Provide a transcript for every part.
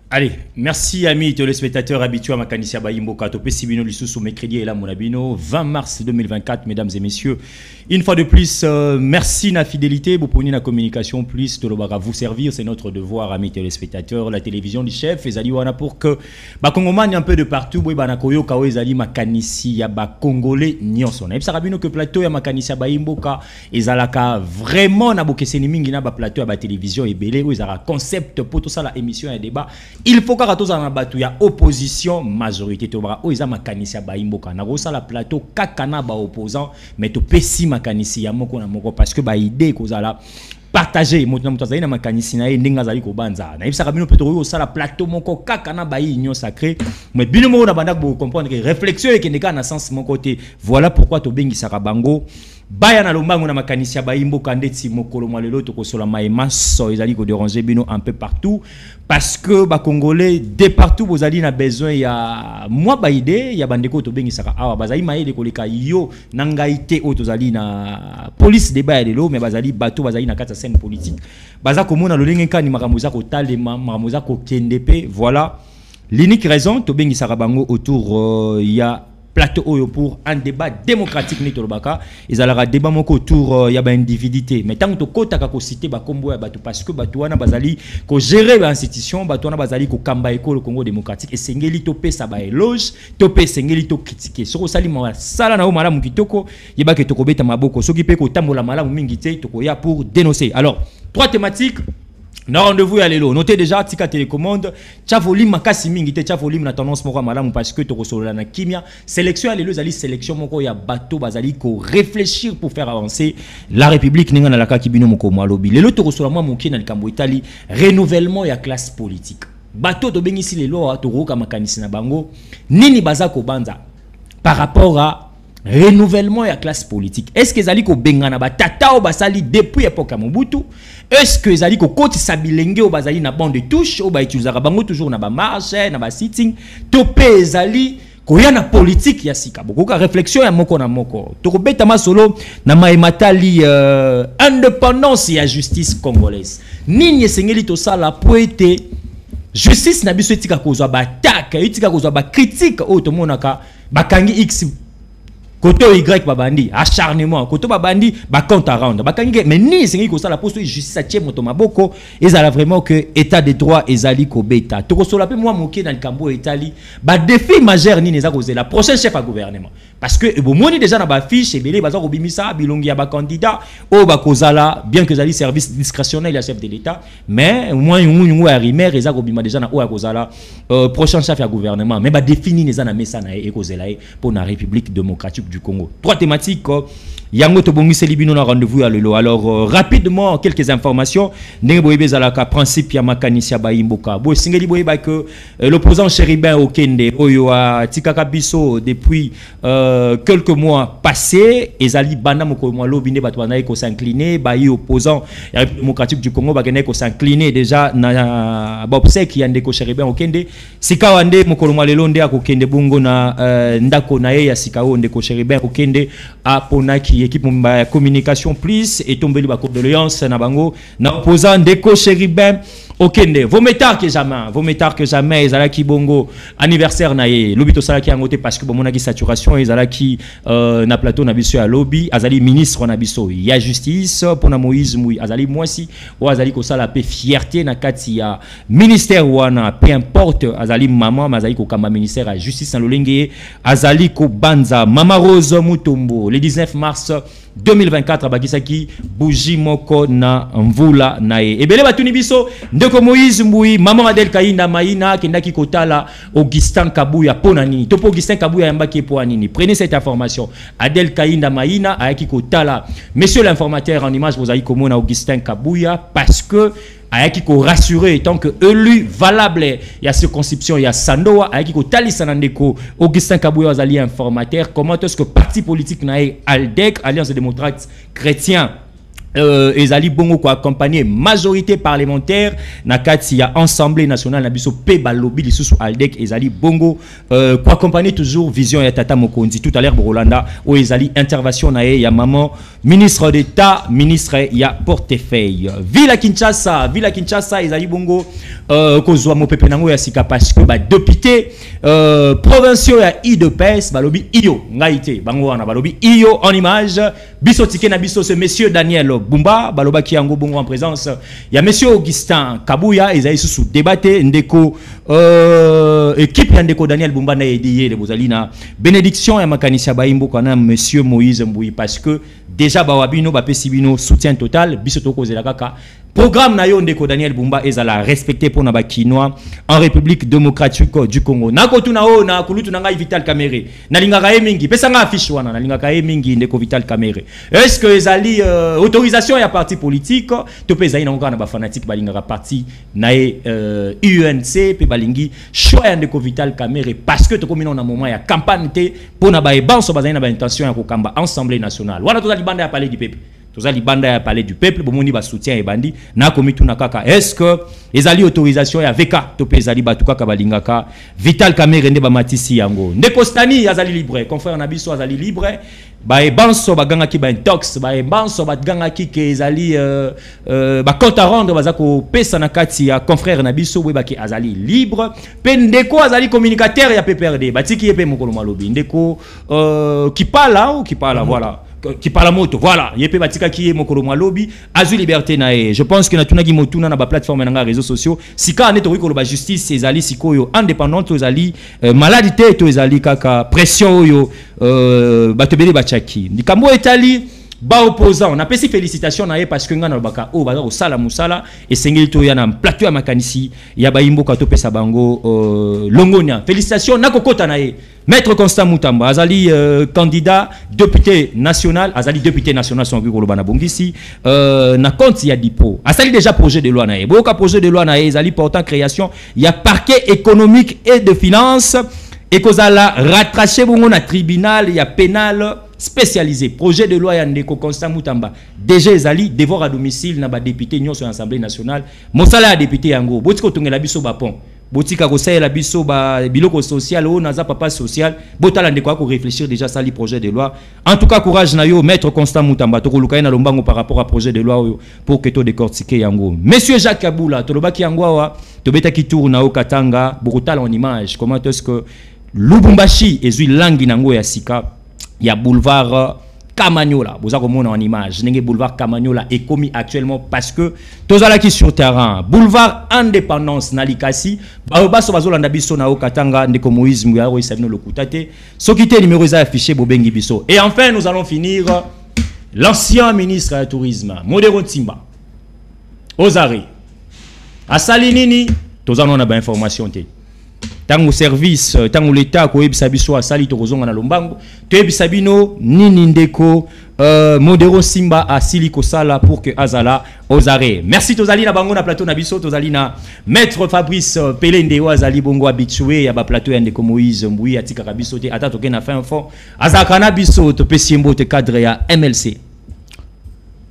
Allez, merci amis téléspectateurs habitués à Makanisia Bayimboka, Topé Sibino Lissou, mercredi et là Monabino, 20 mars 2024, mesdames et messieurs. Une fois de plus, merci na fidélité, vous prenez la communication plus, Tolobara vous servir, c'est notre devoir, amis téléspectateurs, la télévision du chef, et Wana pour que, Kongoman un peu de partout, Banakoyo, Kawe Zali Makanisia, Congolais, Nyonson. Et Sarabino que plateau ya Makanisia Bayimboka, et Zalaka vraiment na bokeseni mingi na plateau à la télévision et belé, où ils ont concept pour tout ça, la émission et débat. Il faut que tous en battu ya opposition majorité to bra o iza makanisi ya baimboka na ko sala plateau kakana ba opposant mais to pesi makanisi ya moko na moko parce que ba idée ko zala partager moto na zali na makanisi na ndinga zali ko banza na ibisa kabino petro o sala plateau moko kakana ba union sacrée mais bino moko na banda ko comprendre que réflexion et que na sens mon côté voilà pourquoi to bengi sakabango baya na lombango na makanisi ya baimboka ndeti mokolo mwalelo to ko sola maema so ezali ko déranger bino un peu partout parce que ba congolais de partout vous allez na besoin ya moi ba idée ya bandeko to bengi saka awa bazali maede ko leka yo nangaité o to zali na police débat de lo mais bazali bato bazali na kata scène politique baza komona lolenge kani makamuza ko talema makamuza ko kendepe voilà l'unique raison to bengi saka bango autour ya plateau oyo pour un débat démocratique ni tolobaka ezalaka débat moko autour ya ba individualité mais tant to kota ka ko citer ba kombo ya bato parce que bato wana bazali ko gérer ba institution bato wana bazali ko kamba école Congo démocratique et sengeli to pesa ba éloge to pe sengeli to critiquer soko sali ma sala na o malamu kitoko yeba ke to ko beta maboko soki pe ko tambola malamu mingi te to ko ya pour dénoncer. Alors trois thématiques. Na rendez-vous ya lelo. Notez déjà tika télécommande. Tcha volume makasi mingi te tcha volume na tendance moko malamu parce que to kosolola na kimia. Sélection ya lelo zali sélection moko ya bateau bazali ko réfléchir pour faire avancer la République ninga na laka kibino moko mwalobi. Lelo to kosolola mwa moki na likambo Italie renouvellement ya classe politique. Bateau to bengisi lelo to roka makanisi na bango nini baza ko banza par rapport à renouvellement ya classe politique. Est-ce que zali ko bengana ba tata o basali depuis époque ya Mobutu? Est-ce que zali ko koti sabilenge o bazali na bande de touche o ba utilisera bango toujours na ba marche na ba sitting to pe zali ko ya na politique ya sika boko ka réflexion ya moko na moko to ko beta masolo na maimatali indépendance ya justice congolaise nini sengeli to sala poete justice na biso etika kozwa ba attaque etika kozwa ba critique o to monaka bakangi x Koto Y babandi acharnement koto babandi ba compte à rendre bakangi mais ni sengi ko sala poste justice atie moto maboko ezala vraiment que état de droit ezali ko beta to ko sola pe moi moké dans le cambo etali ba défi majeur ni neza ko la prochaine chef à gouvernement parce que bo moni déjà na ba fiche belé baza ko bimisa bilongi ya ba candidat o ba kozala bien que zali service discrétionnaire ya chef de l'état mais moi yungu ya rimer eza ko bima déjà na o ya kozala prochain chef à gouvernement mais ba défini neza na mesa na e kozela pour na République démocratique du Congo. Trois thématiques. Yango Tobongisi Libino na rendez-vous à Lelo. Alors rapidement quelques informations. Ndenge zalaka principe ya makanisia baimboka. Bo singeli boyeba que l'opposant Chéribin Okende oyo a tikaka biso depuis quelques mois passés ezali banda moko mwalo binde bato bana ko s'incliner ba yi opposant ya République démocratique du Congo ba gene ko s'incliner déjà na bobsek ya ndeko Chéribin Okende sika wande moko mwalelo nde akokende bongo na ndako na ye ya sika o ndeko Chéribin Okende a ponaki équipe de communication plus et tombé les condoléances na bango na opposant Ndeko Chéribin Okende. Vos métards que jamais ezalaki bongo anniversaire na ye lobito salaki angote parce que bon saturation ezalaki na plateau na biso ya lobby azali ministre na biso ya justice pour na Moïse Mouy azali mwasi ou azali ko sala pe fierté na kati ya ministère wana peu importe azali maman azali ko kamba ministère ya justice na lolenge azali ko banza Mama Rose Mutombo le 19 mars 2024 bakisaki bougie moko na mvula na ye ebele batuni biso ndeko Moïse Mbuyi maman Adel Kainda Maina kendaki kotala Augustin Kabuya pona nini topo Augustin Kabuya yambaki po nini prenez cette information Adel Kainda Maina ayaki kotala monsieur l'informateur en image vous avez komona Augustin Kabuya parce que ayaki ko rassurer tant que élu valable ya circonscription ya Sandoa ayaki ko talisa ndeko Augustin Kabuya azali informateur comment est-ce que parti politique na ALDEC Alliance des démocrates chrétiens ezali bongo ko accompagner majorité parlementaire na kati ya Assemblée nationale na biso pe balobi lisusu aldek ezali bongo ko accompagner toujours vision ya Tata Mokonzi tout à l'heure Rolanda o ezali intervention na ya maman ministre d'État ministre ya portefeuille Ville Kinshasa ezali bongo kozwa mopepe nango ya sika parce que ba député provinciaux ya IDPS balobi iyo ngaite bango wana balobi iyo en image biso tike na biso ce monsieur Daniel Bumba baloba ki yango bongo en présence ya monsieur Augustin Kabuya ezali sous débatté ndeko équipe ya ndeko Daniel Bumba na ediye le bozalina bénédiction ya makanisi baimbo kana monsieur Moïse Mbouyi parce que déjà bawabino bapesibino soutien total biso toko zela kaka programme na yo ndeko Daniel Bumba ezala respecté pour na bakinois en République démocratique du Congo nako tuna o na kulutu na ngai Vital Kamerhe na lingaka mingi pesa nga affiche wana na lingaka mingi ndeko Vital Kamerhe est-ce que ezali autorisation ya parti politique to pesa ina ngana ba fanatique balingaka parti na UNC pe balingi choix ya ndeko Vital Kamerhe parce que to komina na moment ya campagne te pour na ba ebanso bazali na ba intention ya kokamba Assemblée nationale wana to banda ya parler du peuple tozali banda ya parler du peuple bomoni ba soutien ebandi na komitu na kaka est-ce que ezali autorisation ya VK to pe ezali batu kaka balingaka Vital Kamerhe nde ba matisi yango ndeko Stani azali libre confrère na biso azali libre ba ebanso baganga ki ba intox ba ebanso baganga ki ke ezali ba compte à rendre bazako pesa na kati ya confrère na biso we baki azali libre pe ndeko azali communicateur ya PPRD batiki yepe mokolo malobi ndeko qui parle voilà qui parle moto voilà yepe batika ki mokolo malobi azu liberté nae je pense que na tunagi motuna na ba plateforme na réseaux sociaux sika neto wiko ba justice ezali sikoyo indépendante ezali maladie to ezali kaka pression oyo batebele bachaki ndikambo etali ba opposant on a pesi félicitations nae parce que ngana baka o baza ko sala musala et sengeli to ya na plateau ya makanisi ya baimbo ka to pesa bango longonia félicitations na kokota nae Maître Constant Moutamba azali candidat député national son kolobana bongisi na compte ya dipo azali déjà projet de loi nae boka projet de loi nae azali portant création ya parquet économique et de finances et kozala rattaché bongo na tribunal ya pénal spécialisé projet de loi ya ndeko Constant Moutamba déjà ezali devoir à domicile na ba député nyonso ya Assemblée nationale mosala ya député yango botiko tongela biso ba pont botika ko la biso ba biloko social o naza papa social botala ndeko ko réfléchir déjà ça li projet de loi en tout cas courage na yo maître Constant Moutamba to koluka na lombango par rapport à projet de loi pour que to décortiquer yango monsieur Jacques Kabula to lobaki yango wa to betaki tour na o Katanga bokotala en image comment est-ce que Lubumbashi ezui langi nango ya sika ya boulevard Kamanyola, vous avez en image, n'est boulevard Kamanyola est commis actuellement parce que tous à la qui sur terrain, boulevard Indépendance Nalikasi, baso bazolanda biso na Okatanga ndeko Moïse Muyaro isabino lokutate, so quitté numéro affiché Bobengi biso. Et enfin nous allons finir l'ancien ministre du tourisme, Modero Timba. Ozari. A Salinini, tous allons na ba information té. Tango service tango l'état ko ebisa biso asali to kozonga na lombango to ebisa bino nini ndeko Modero Simba asili ko sala pour que azala ozare merci tozali na bango na plateau na biso tozali na maître Fabrice Pelende o azali bongo habitué ya ba plateau ya ndeko Moïse Mbouyi atika biso te ata toke na fin fond azaka na biso to pesimbo te cadre ya MLC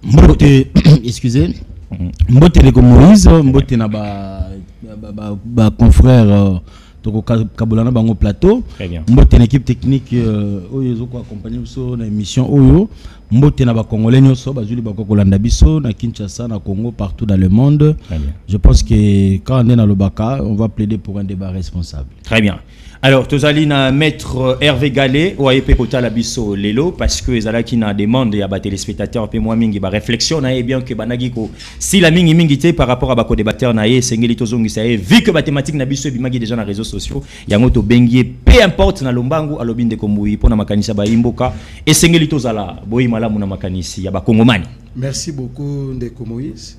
mbote excusez mbote ndeko Moïse mbote na ba confrère toko kabulana bango plateau mbote na équipe technique oyo zo ko accompagner biso na émission oyo mbote na ba congolais nyoso bazuli ba ko kolanda biso na Kinshasa na Congo partout dans le monde. Je pense que quand on est dans le Baka on va plaider pour un débat responsable. Très bien. Alors, tozali na maître Hervé Gallet ou ayepe kota la biso lelo parce que ezalaki na demande ya ba téléspectateurs pe moi mingi ba réflexion na bien que banagi ko si la mingi té par rapport à ba ko débatteur na sengeli tozongi sa vu que ba thématique na biso bimagi déjà na réseaux sociaux yango to bengi peu importe na lombangu alobi ndeko Mbouyi pona makanisa ba imboka et sengeli tozala boyi malamu na makanisi ya ba kongomani. Merci beaucoup ndeko Moïse.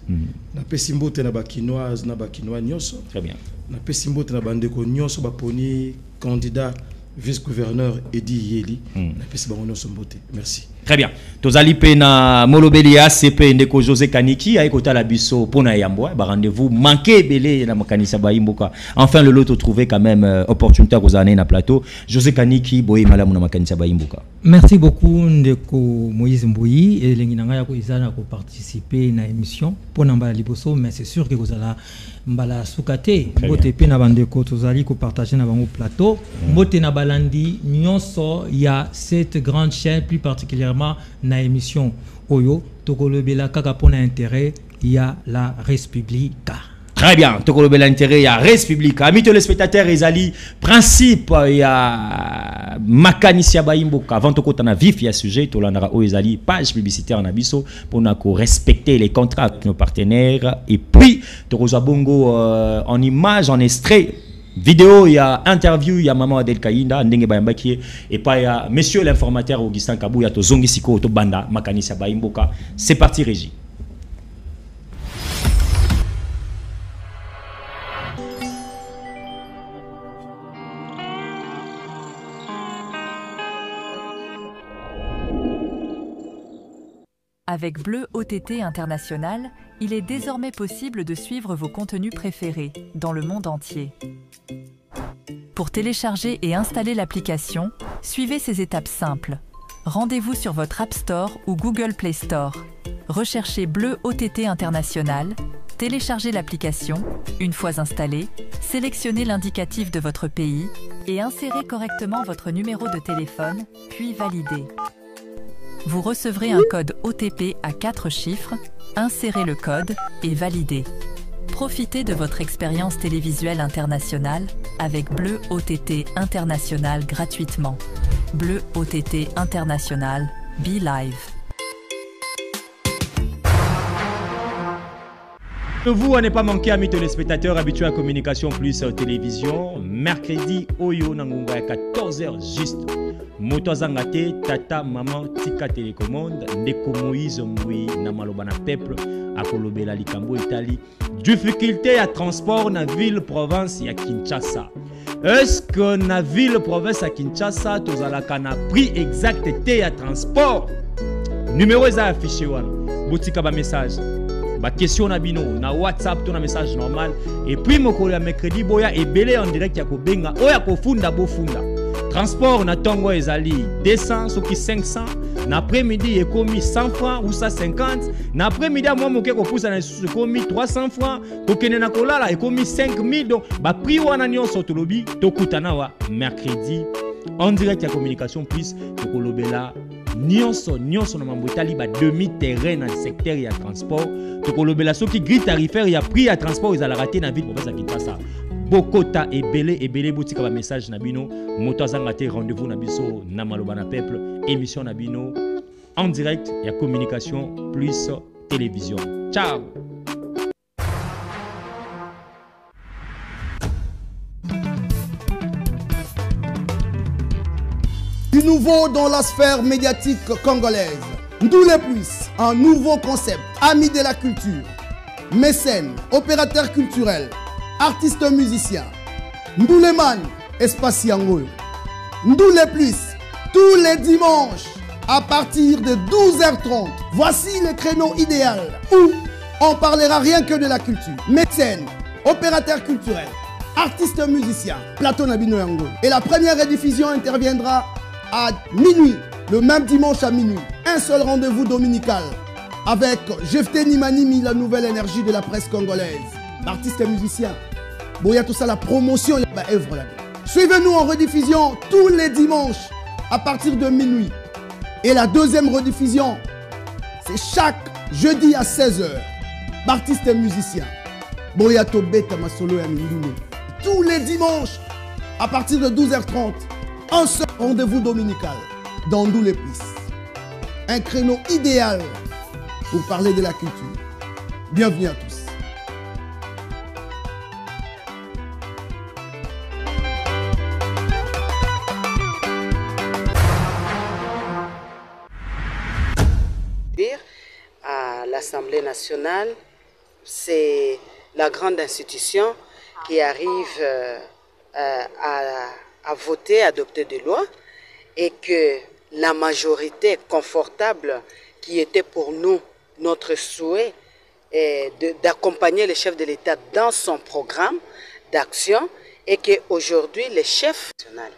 Na pesimbote na ba kinoise na ba kinois nyoso. Très bien. Na pesimbote na bandeko nyoso ba poni candidat vice-gouverneur Edi Yeli. Na pesimbote nyoso mbote. Merci. Très bien. Tozali pena molobeli ACP ndeko José Kaniki a ekota la biso pona yambo ba rendez-vous manqué belé na makanisa ba imboka. Enfin le lot trouvé quand même opportunité ko zané na plateau. José Kaniki boye malamu na makanisa ba imboka. Merci beaucoup ndeko Moïse Mbouyi et lengi nanga ya ko izana ko participer na émission pona mbala liboso, mais c'est sûr que kozala mbala sukate mbote pe na bandeko tozali ko partager na bango plateau mbote na balandi nyonso ya cette grande chaîne, plus particulièrement na émission Oyo tokolobela kaka pona intérêt ya la Respublica. Très bien, tokolobela intérêt ya Respublica. Amis téléspectateurs, ezali principe ya makanisia ba imboka avant tokota na vif ya sujet tolandara o ezali page publicitaire na biso pona ko respecter les contrats avec nos partenaires et puis tokozwa bongo en image en extrait vidéo, il y a interview, il y a Maman Adel Kainda, Ndenge Bayambaki, et pas il y a Monsieur l'informateur Augustin Kabou, il y a Zongi Siko, Banda, Makanisia Baimboka. C'est parti, Régie. Avec Bleu OTT International, il est désormais possible de suivre vos contenus préférés dans le monde entier. Pour télécharger et installer l'application, suivez ces étapes simples. Rendez-vous sur votre App Store ou Google Play Store. Recherchez Bleu OTT International, téléchargez l'application. Une fois installée, sélectionnez l'indicatif de votre pays et insérez correctement votre numéro de téléphone, puis validez. Vous recevrez un code OTP à 4 chiffres, insérez le code et validez. Profitez de votre expérience télévisuelle internationale avec Bleu OTT International gratuitement. Bleu OTT International, Be Live. Vous, à ne pas manquer, amis téléspectateurs habitués à Communication Plus Télévision, mercredi, Oyo Nangunga à 14h juste. Motozangate, Tata, Maman, Tika Télécommande, Ndeko Moïse Mboui, Namalobana Peuple, Akolobela Likambo Italie. Difficulté à transport dans la ville-province à Kinshasa. Est-ce que dans la ville-province à Kinshasa, tu as un prix exact à transport? Numéro est affiché, Boutika ba message. Ba question na bino na WhatsApp ton message normal et puis mokolo ya mercredi boya ebele en direct ya ko benga oya ko funda bo funda transport na tongo ezali 200 soki 500 na après-midi ekomi 100 francs ou 150 na après-midi moi moke ko pousa na ekomi 300 francs ko kene na kolala ekomi 5000 donc ba prix wana nyonso tolobi tokutana wa mercredi en direct ya Communication Plus tokolobela nyonso na mambo etali ba demi terrain na secteur ya transport tokolobela soki grille tarifaire ya prix ya transport ezala raté na ville province ya Kinshasa bokota ebele botika ba message na bino moto azanga te rendez-vous na biso na maloba na peuple émission na bino en direct ya Communication Plus Télévision. Ciao. Du nouveau dans la sphère médiatique congolaise. Ndou les plus, un nouveau concept, amis de la culture, mécènes, opérateurs culturels, artistes musiciens. Ndou les man, espace Yangoyo. Ndou les plus, tous les dimanches, à partir de 12h30. Voici le créneau idéal où on parlera rien que de la culture. Mécènes, opérateurs culturels, artistes musiciens, plateau Nabino Yangoyo. Et la première rediffusion interviendra à minuit, le même dimanche à minuit. Un seul rendez-vous dominical avec Jefté Nimanimi, la nouvelle énergie de la presse congolaise. Artistes et musiciens. Bon, il y a tout ça, la promotion, il y a œuvre là-dedans. Suivez-nous en rediffusion tous les dimanches à partir de minuit. Et la deuxième rediffusion, c'est chaque jeudi à 16h. Artistes et musiciens. Bon, il y a Tobeta Masolo et Mindouné. Tous les dimanches à partir de 12h30. Un seul rendez-vous dominical dans Ndou les plus. Un créneau idéal pour parler de la culture. Bienvenue à tous. À l'Assemblée nationale, c'est la grande institution qui arrive à voter, adopter des lois, et que la majorité confortable qui était pour nous notre souhait d'accompagner le chef de l'État dans son programme d'action et qu'aujourd'hui les chefs nationaux.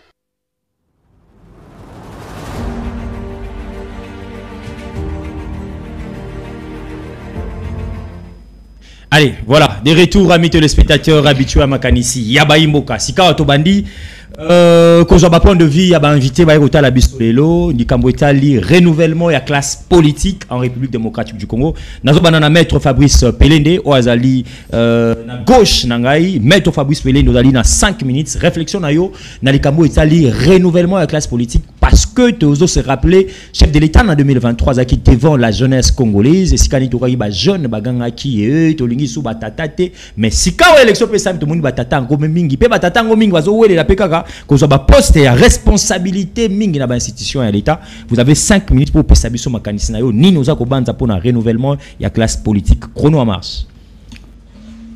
Allez, voilà, des retours amis téléspectateurs habitués à Makanisi. Yaba Imboka, Sika Otobandi. Qu'on soit point de vue, il y a invité Bayrota la Bisolelo, Nikambo Etali, renouvellement et la classe politique en République démocratique du Congo. Nazo banana maître Fabrice Pelende, Oazali, na gauche nangai, maître Fabrice Pelende, Oazali na 5 minutes, réflexion na yo, na Nikambo Etali, renouvellement et la classe politique, parce que tu oses se rappeler, chef de l'État en 2023, qui devant la jeunesse congolaise, et si quand il y a jeune, baganga qui est, tolingi sou batatate, mais si quand l'élection peut s'amener, tout le monde batata en gros mingi, pe batata en gros mingi, vazo oué la pekaka, que soit poste et responsabilité mingi na ba institution et l'État. Vous avez 5 minutes pour passer sur Makanisi na yo ni nous akobanza pour un renouvellement et la classe politique. Chrono en marche.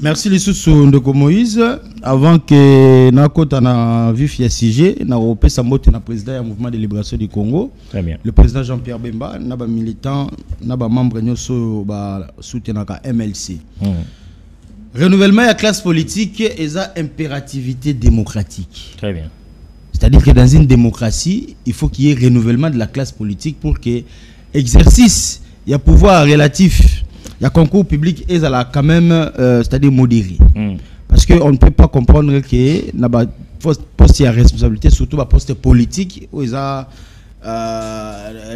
Merci les sous de Moïse. Avant que na kota na vif ya sujet na repé sambote na président du mouvement de libération du Congo. Très bien. Le président Jean-Pierre Bemba na ba militant na ba membre nyoso ba soutenaka MLC. Renouvellement de la classe politique est une impérativité démocratique. Très bien. C'est-à-dire que dans une démocratie, il faut qu'il y ait renouvellement de la classe politique pour que l'exercice, il y a pouvoir relatif, il y a concours public et ça là quand même, c'est-à-dire modéré. Parce qu'on ne peut pas comprendre que dans le poste il y a responsabilité, surtout dans le poste politique où ils ont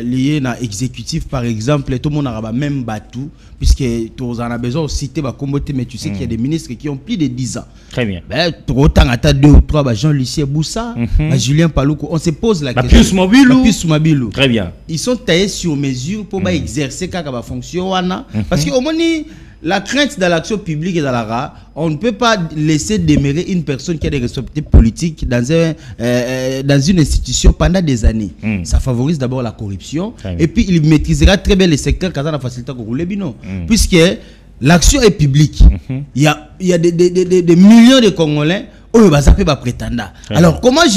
lié à l'exécutif par exemple, tout le monde a même battu puisque tu en as besoin de citer mais tu sais qu'il y a des ministres qui ont plus de 10 ans. Très bien. Autant à 2 ou 3 Jean-Lucien Boussa, Julien Paloukou, on se pose la question. Plus mobile. Très bien. Ils sont taillés sur mesure pour exercer la fonction parce que au moins la crainte de l'action publique et dans la RA, on ne peut pas laisser demeurer une personne qui a des responsabilités politiques dans une institution pendant des années. Ça favorise d'abord la corruption et puis il maîtrisera très bien les secteurs quand on a facilité à rouler bino. Puisque l'action est publique. Il y a des millions de Congolais. Alors comment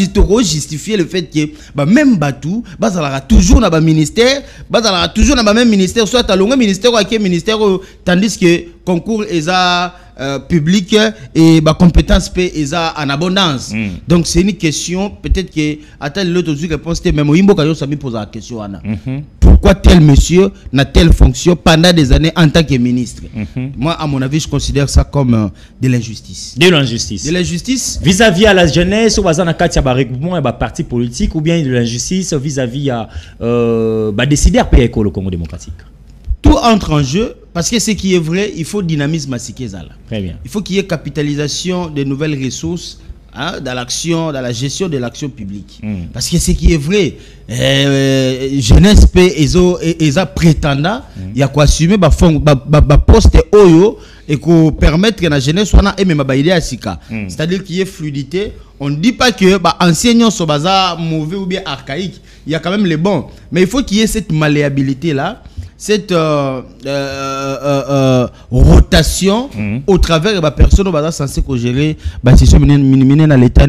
justifier le fait que même Batou toujours dans le ministère, toujours dans le même ministère, soit à l'ongé ministère ou à quel ministère, tandis que concours est public et compétence est en abondance. Donc c'est une question peut-être que à l'autre réponse même Imbo Kayo Sami pose la question pourquoi tel monsieur n'a telle fonction pendant des années en tant que ministre. Moi à mon avis je considère ça comme de l'injustice. De l'injustice vis-à-vis à la jeunesse ou à un regroupement et parti politique ou bien de l'injustice vis-à-vis à décider à payer le Congo démocratique. Tout entre en jeu parce que ce qui est vrai, il faut dynamisme à Sikizala. Très bien. Il faut qu'il y ait capitalisation de nouvelles ressources dans l'action, dans la gestion de l'action publique. Parce que ce qui est vrai, jeunesse et prétendant, il y a quoi assumer poste oyo et qu'on permettre que la jeunesse soit et même idée à Sika. C'est-à-dire qu'il y ait fluidité. On ne dit pas que enseignants sont mauvais ou bien archaïques. Il y a quand même les bons. Mais il faut qu'il y ait cette malléabilité là. Cette rotation au travers de la personne qui est censée gérer dans l'État,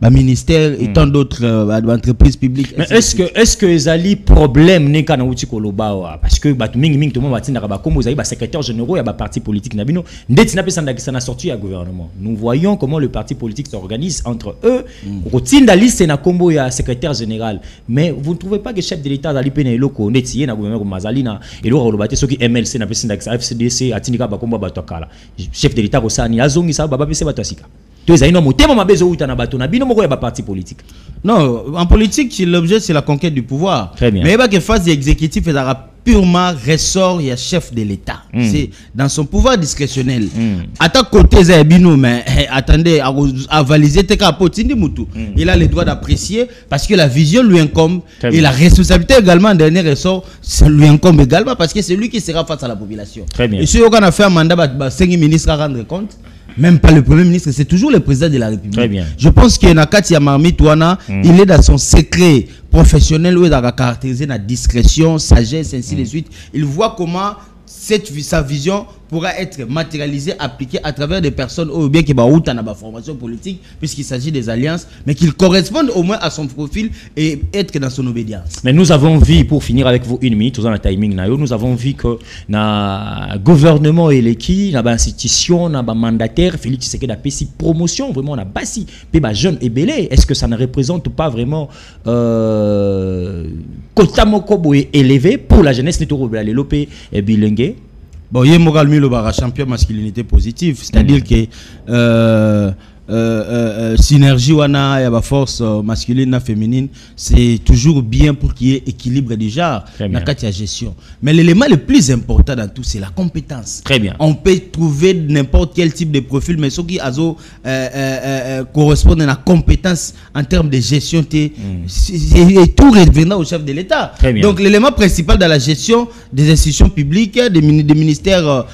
ministère et tant d'autres entreprises publiques. Mais est-ce que les problème n'est qu'à n'outi koloba parce que tout le monde va dire comme vous avez secrétaire général et parti politique nabino ça n'a sorti à gouvernement. Nous voyons comment le parti politique s'organise entre eux. Routine liste na combo ya secrétaire général. Mais vous ne trouvez pas que chef de l'État dans l'IPN loko netié na gouvernement comme Mazali et le robate ceux qui MLC na pesi ndax FCDC atinika bakomba batokala chef de l'État kosani azongi sa baba pesi batosika to ezali no motema mabezo uta na bato na bino moko ya ba parti politique. Non, en politique l'objet c'est la conquête du pouvoir. Très bien. Mais pas que phase exécutive est purement ressort il y a chef de l'État. C'est dans son pouvoir discrétionnel. À ta côté Zabino mais attendez à valiser tes capotes mutu. Il a le droit d'apprécier parce que la vision lui incombe et la responsabilité également en dernier ressort lui incombe également parce que c'est lui qui sera face à la population. Très bien. Et si on a fait un mandat 5 ministres à rendre compte, même pas le premier ministre, c'est toujours le président de la République. Très bien. Je pense que Nakati Yamarmi Touana, il est dans son secret professionnel où il a caractérisé la discrétion, sagesse, ainsi de suite. Il voit comment sa vision pourra être matérialisé, appliqué à travers des personnes ou bien qui ont une formation politique, puisqu'il s'agit des alliances, mais qu'ils correspondent au moins à son profil et être dans son obédience. Mais nous avons vu, pour finir avec vous une minute, dans le timing, nous avons vu que le gouvernement et l'équipe, l'institution, le mandataire, Félix Tshisekedi a fait promotion, vraiment, on a bassi, puis jeune et belé. Est-ce que ça ne représente pas vraiment Kotamoko élevé pour la jeunesse de l'Opé et bilingue? Bon, il y a un champion masculinité positive, c'est-à-dire que synergie wana et la force masculine et féminine, c'est toujours bien pour qu'il y ait équilibre déjà dans la gestion. Mais l'élément le plus important dans tout, c'est la compétence. Très bien. On peut trouver n'importe quel type de profil, mais ce qui correspond à la compétence en termes de gestion, et tout revenant au chef de l'État. Donc l'élément principal dans la gestion des institutions publiques, des ministères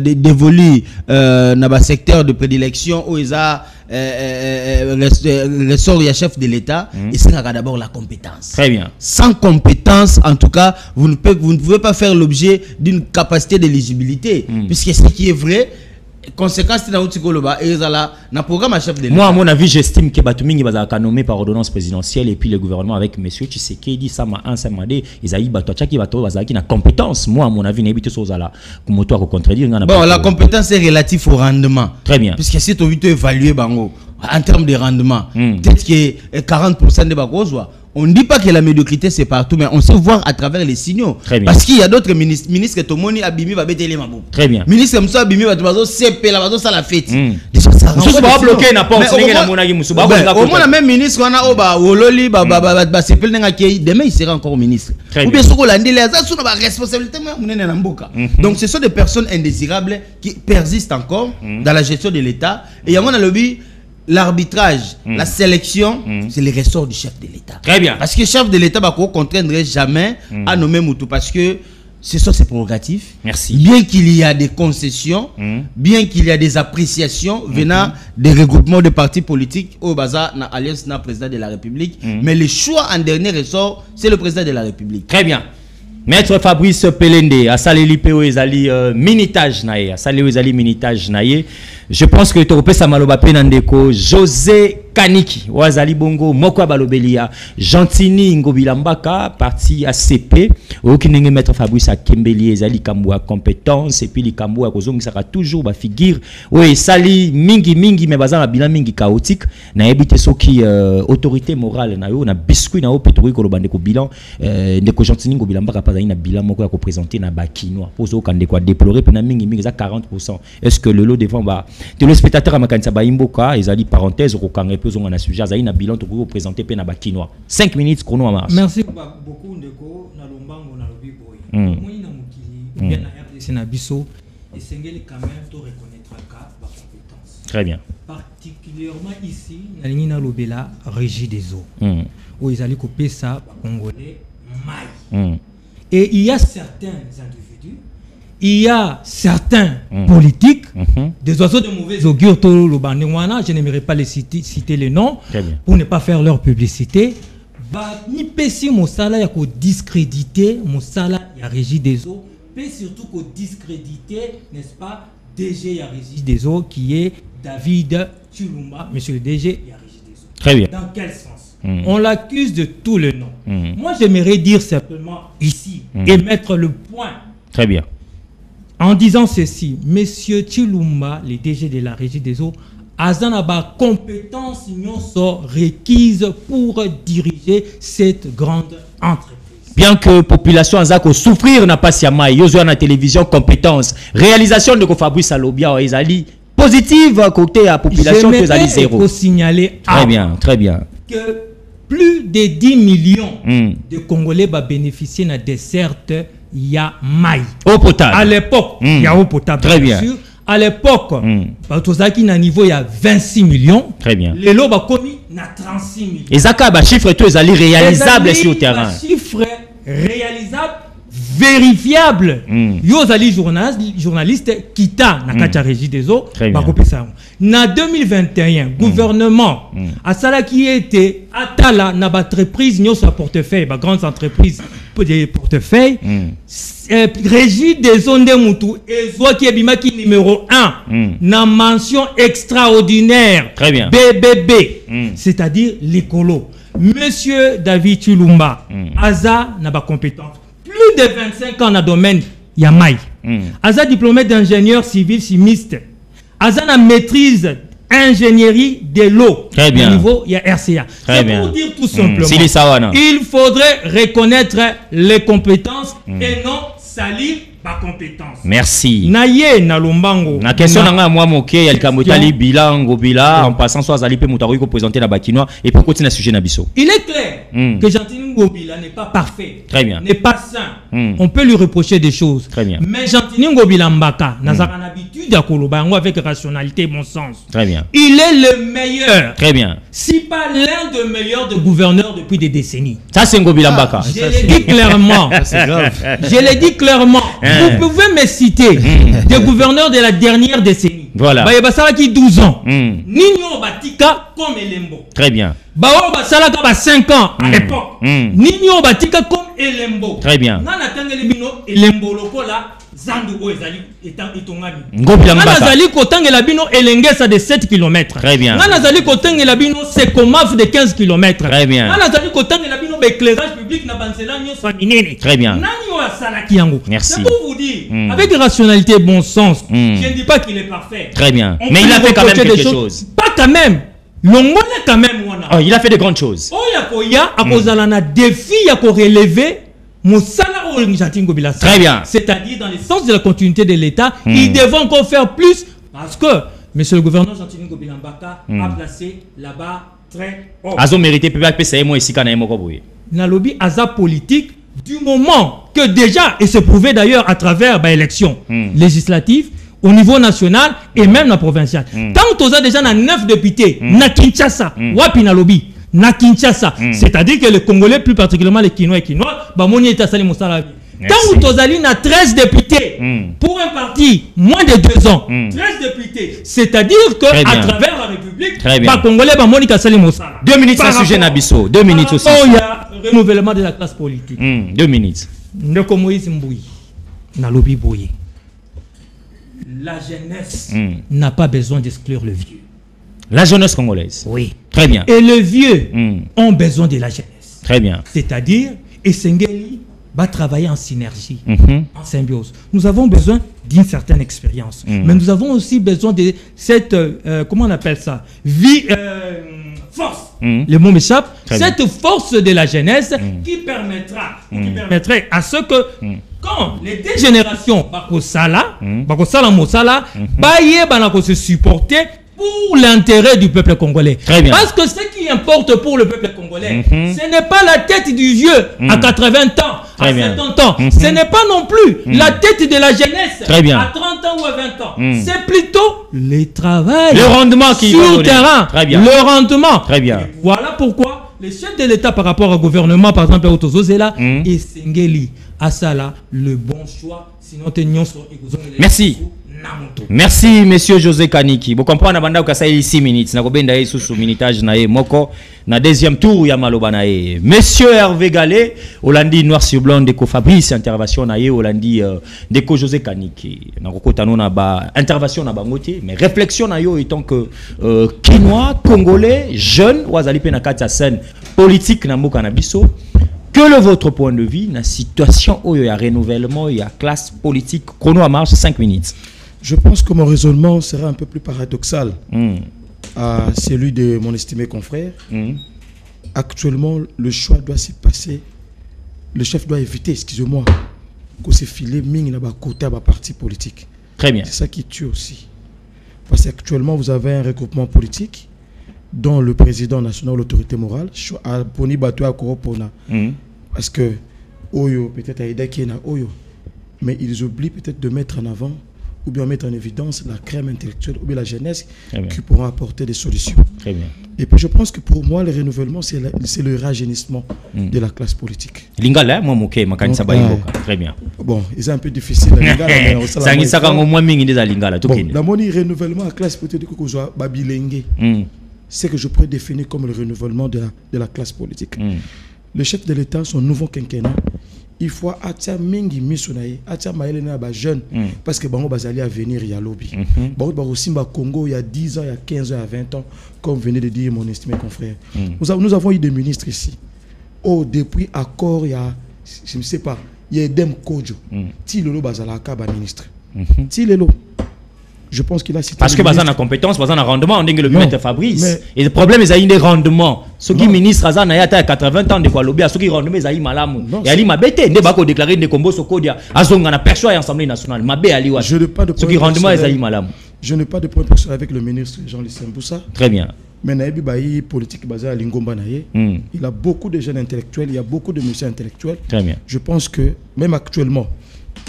dévolus dans le secteur de prédilection où ils ont ressort du chef de l'État, et c'est d'abord la compétence. Très bien. Sans compétence, en tout cas, vous ne pouvez pas faire l'objet d'une capacité d'éligibilité, puisque ce qui est vrai, conséquence dans le programme à chef de l'État. Moi, à mon avis, j'estime que Batumingi va être nommé par ordonnance présidentielle et puis le gouvernement avec M. Tshisekedi, Sama Ansamade, Isaïe Batouachaki, Batouazaki, na compétence. Moi, à mon avis, n'habite sur Zala. Comme toi, contredire. Bon, la compétence est relative au rendement. Très bien. Puisque si tu as évalué Bango en termes de rendement, peut-être que 40% de Bango, on ne dit pas que la médiocrité c'est partout, mais on sait voir à travers les signaux. Parce qu'il y a d'autres ministres que Tomoni Abimi va bêter les mabou. Très bien. Ministre Moussa Abimi va te CP, la ça la fête. Déjà, ça va bloquer n'importe au moins, la même ministre, on a Oba, Ololi, CP, demain il sera encore ministre. Ou bien, ce qu'on a dit, les gens ont la responsabilité. Donc, ce sont des personnes indésirables qui persistent encore dans la gestion de l'État. Et il y a mon lobby. L'arbitrage, la sélection, c'est le ressort du chef de l'État. Très bien. Parce que le chef de l'État ne contraindrait jamais à nommer Moutou parce que ce sont ses prérogatives. Merci. Bien qu'il y a des concessions, bien qu'il y a des appréciations venant des regroupements de partis politiques au Baza, na Alliance, na président de la République, mais le choix en dernier ressort, c'est le président de la République. Très bien. Maître Fabrice Pelende, à Saleli Peo Ezali minitage nae, à Saleli Ezali minitage nae. Je pense que tu repères ça maloba penandeko José Kaniki, Wazali Bongo, Mokwa Balobelia, Gentini Ngobilambaka, parti ACP, aucun maître Fabrice Kembeli Ezali Kamboua compétence, et puis les Kamboua Kozong sera toujours ma figure. Oui, Sali Mingi mais bazar bilan Mingi chaotique, na ebité so qui autorité morale na yo na biscuit na opetori ko lobandeko bilan ndeko Gentini Ngobilambaka pas na bilan moko ya ko présenter na bakinois. Pozo kandeko déplorer pena Mingi za 40%. Est-ce que le lot devant ba le spectateur à Makanisa Baimboka, ils ont dit parenthèse, au Kangé, on a un sujet, ils ont un bilan pour présenter Pena Bakinois. 5 minutes, chrono à Mars. Merci beaucoup, Ndeko. Na lombango na lobi boy. Moi, na mukili, bien na RDC na biso, et Sengeli quand même to reconnaître la compétence. Très bien. Particulièrement ici, na lingi na lobela régie des eaux. Où ils allaient couper ça, congolais, maille. Et il y a certains individus. Il y a certains politiques, des oiseaux de mauvais augure, je n'aimerais pas les citer les noms, pour ne pas faire leur publicité. Ni pessi Moussala, il y a discréditer Moussala, il y a régie des eaux, mais surtout qu'on discréditer, n'est-ce pas, DG, il y a régie des eaux, qui est David Tshilumba, monsieur le DG, il y a régie des eaux. Très bien. Dans quel sens? On l'accuse de tous les noms. Moi, j'aimerais dire simplement ici, et mettre le point. Très bien. En disant ceci, Monsieur Tshilumba, le DG de la Régie des eaux, a une compétence requise pour diriger cette grande entreprise. Bien que la population a souffrir n'a pas si mal, il y a la télévision compétence, réalisation de Fabrice Alobia, ils allaient positive côté à la population que allaient zéro. Il faut signaler très bien que plus de 10 millions de Congolais vont bénéficier de la desserte. Il y a maille. Eau potable. À l'époque, il y a eau potable. Très bien. Sûr. À l'époque, à niveau, il y a 26 millions. Très bien. Les lots ont commis 36 millions. Et ça, les chiffres tous les réalisables sur le terrain. Les chiffres réalisables, vérifiables. Yo zali journaliste quitta na kacha régie des eaux. Na 2021, gouvernement à cela qui était atala na entreprise nyo sa portefeuille, ba grandes entreprises des portefeuilles, Régie des Onde Moutou, et Zouaki Ebimaki numéro 1, na mention extraordinaire, très bien, BBB, c'est-à-dire l'écolo. Monsieur David Chulumba, Aza n'a pas compétence. Plus de 25 ans dans le domaine Yamaï. Aza diplômé d'ingénieur civil chimiste. Aza na maîtrise ingénierie de l'eau. Très bien. Au niveau, il y a RCA. C'est pour dire tout simplement, il faudrait reconnaître les compétences et non salir ma compétence. Merci. Naye na lombango. Na question nanga moi moké ya likamotali bilango bila en passant soit Azali pe mutaro ko présenter na bakinois et pour continuer sujet na biso. Il est clair que Gentini Ngobila n'est pas parfait. Très bien. N'est pas sain. On peut lui reprocher des choses. Très bien. Mais Gentini Ngobila Mbaka n'a pas l'habitude à koloba avec rationalité et bon sens. Très bien. Il est le meilleur. Très bien. Si pas l'un des meilleurs de gouverneurs depuis des décennies. Ça c'est Ngobila Mbaka. Je l'ai dit clairement. C'est grave. Je l'ai dit clairement. Vous pouvez me citer des gouverneurs de la dernière décennie. Voilà. Bayebasala qui 12 ans. Nino Batika comme Elembo. Très bien. Bao Basala qui 5 ans à l'époque. Nino Batika comme Elembo. Très bien. Nana Tangeli Bino Elembo lokola Zandu Ezali Itongami. Ngobila Mbaka. Nana Zali Kotangela Bino Elengesa de 7 km. Très bien. Nana Zali Kotangela Bino Sekomaf de 15 km. Très bien. Nana Zali Kotangela Bino éclairage public na Bansela Nyo Saminene. Très bien. Merci. C'est pour vous dire, avec rationalité et bon sens, je ne dis pas qu'il est parfait. Très bien. Mais il a fait quand même quelque chose. Pas quand même. L'ongole quand même. Oh, il a fait de grandes choses. Oh, il y a à cause de la défi à relever. Très bien. C'est-à-dire dans le sens de la continuité de l'État, ils devront encore faire plus parce que monsieur le gouverneur Gentini Ngobila Mbaka a placé là-bas très haut. Azo mérité peut-être payer moi ici quand même koboye. Na lobby aza politique du moment que déjà et se prouvé d'ailleurs à travers l'élection législative au niveau national et même la provinciale. Tant que tu as déjà 9 députés na Kinshasa, wapi na lobby na Kinshasa, c'est-à-dire que les Congolais, plus particulièrement les Kinois et Kinois, Bamoni est à Moussala. Tant que tu as 13 députés pour un parti moins de 2 ans, 13 députés, c'est-à-dire que à travers la République, les Congolais Bamoni est à Moussala. 2 minutes à sujet Nabiso, 2 minutes aussi. Il y a renouvellement de la classe politique. 2 minutes. Ndeko Moïse Mbouyi, na lobby Boye. La jeunesse n'a pas besoin d'exclure le vieux. La jeunesse congolaise. Oui. Très bien. Et les vieux ont besoin de la jeunesse. Très bien. C'est-à-dire, Essengeli va travailler en synergie, en symbiose. Nous avons besoin d'une certaine expérience. Mais nous avons aussi besoin de cette, comment on appelle ça, force. Le mot m'échappe. Cette force de la jeunesse qui permettrait à ce que quand les 2 générations bakosala mosala baye banako se supporter pour l'intérêt du peuple congolais. Très bien. Parce que ce qui importe pour le peuple congolais, ce n'est pas la tête du vieux à 80 ans, à 70 ans. Ce n'est pas non plus la tête de la jeunesse à 30 ans ou à 20 ans. C'est plutôt le travail. Le rendement qui sur le terrain. Très bien. Le rendement. Très bien. Et voilà pourquoi les chefs de l'État par rapport au gouvernement, par exemple, à Otozozela, et Sengeli, Asala, le bon choix. Sinon, merci. Merci, monsieur José Kaniki. Vous comprenez, banda ka 6 minutes. Na kobenda sous minutage na moko na deuxième tour ya maloba na monsieur Hervé Galé, Olandi noir sur blanc de Fabrice intervention na Olandi de José Kaniki. Na kokota na ba intervention na bangote, mais réflexion na étant que Kinois, Congolais, jeunes, wazali pe na kati scène politique na mboka na biso. Quel est votre point de vue dans la situation où il y a renouvellement, il y a classe politique, chrono à marche 5 minutes? Je pense que mon raisonnement sera un peu plus paradoxal à celui de mon estimé confrère. Actuellement, le choix doit se passer. Le chef doit éviter, excusez-moi, que se filer ming na ba côté à ba parti politique. Très bien. C'est ça qui tue aussi. Parce qu'actuellement, vous avez un regroupement politique dont le président national, l'autorité morale, a poni bateau à Koropona. Parce que Oyo, peut-être Aïda qui est na Oyo, mais ils oublient peut-être de mettre en avant ou bien mettre en évidence la crème intellectuelle ou bien la jeunesse qui pourront apporter des solutions. Très bien. Et puis je pense que pour moi, le renouvellement, c'est le rajeunissement de la classe politique. Lingala, moi, très bien. Bon, c'est un peu difficile. Ça n'y sera au moins mingi des Lingala. Bon, la monnaie renouvellement à la classe politique, c'est que je pourrais définir comme le renouvellement de la classe politique. Le chef de l'État, son nouveau quinquennat, il faut atia mingi misonaye atia maele na ba jeune parce que bango bazali à venir ya lobby bango ba aussi ba Congo il y a 10 ans il y a 15 ans il y a 20 ans comme venait de dire mon estimé confrère nous avons eu des ministres ici depuis accord il y a je ne sais pas il y a Edem Kodjo ti lolo bazala ka ba ministre ti lelo. Je pense qu'il a cité. Parce que Bazan a compétence, Bazan a rendement, on dit que le maître Fabrice. Et le problème, c'est qu'il y a des rendements. Ceux qui ministre Azan a 80 ans de quoi lobby, ceux qui rendement, ils ont malamu. Et Ali Mabete, ne pas déclarer des combos au Kodia. Azon a perçu à l'Assemblée nationale. Mabé Ali Ouad. Ceux qui rendement, ils ont malamu. Je n'ai pas de point personnel avec le ministre Jean-Lucien Boussa. Très bien. Mais Naïbi Baï, politique basée à Lingomba Naye, il a beaucoup de jeunes intellectuels, il y a beaucoup de messieurs intellectuels. Très bien. Je pense que, même actuellement,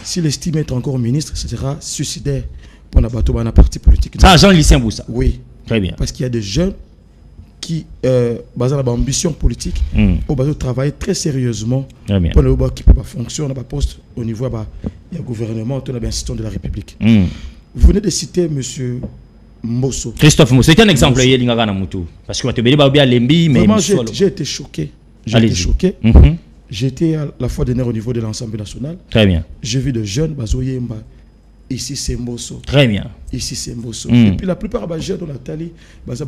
s'il estime être encore ministre, ce sera suicidaire. Pour la partie politique. Ça, Jean-Lucien Boussa. Oui. Très bien. Parce qu'il y a des jeunes qui, basés sur l'ambition politique, ont travaillé très sérieusement pour le qui peut fonctionner, on a poste au niveau du gouvernement, on a l'institution de la République. Vous venez de citer M. Mbosso. Christophe Mbosso, c'est un exemple. Parce que vraiment, j'ai été choqué. J'ai été choqué. J'étais à la fois dernière au niveau de l'Assemblée nationale. Très bien. J'ai vu des jeunes, ici c'est Mbosso. Très bien. Ici c'est Mbosso. Et puis la plupart des jeunes dans la tali,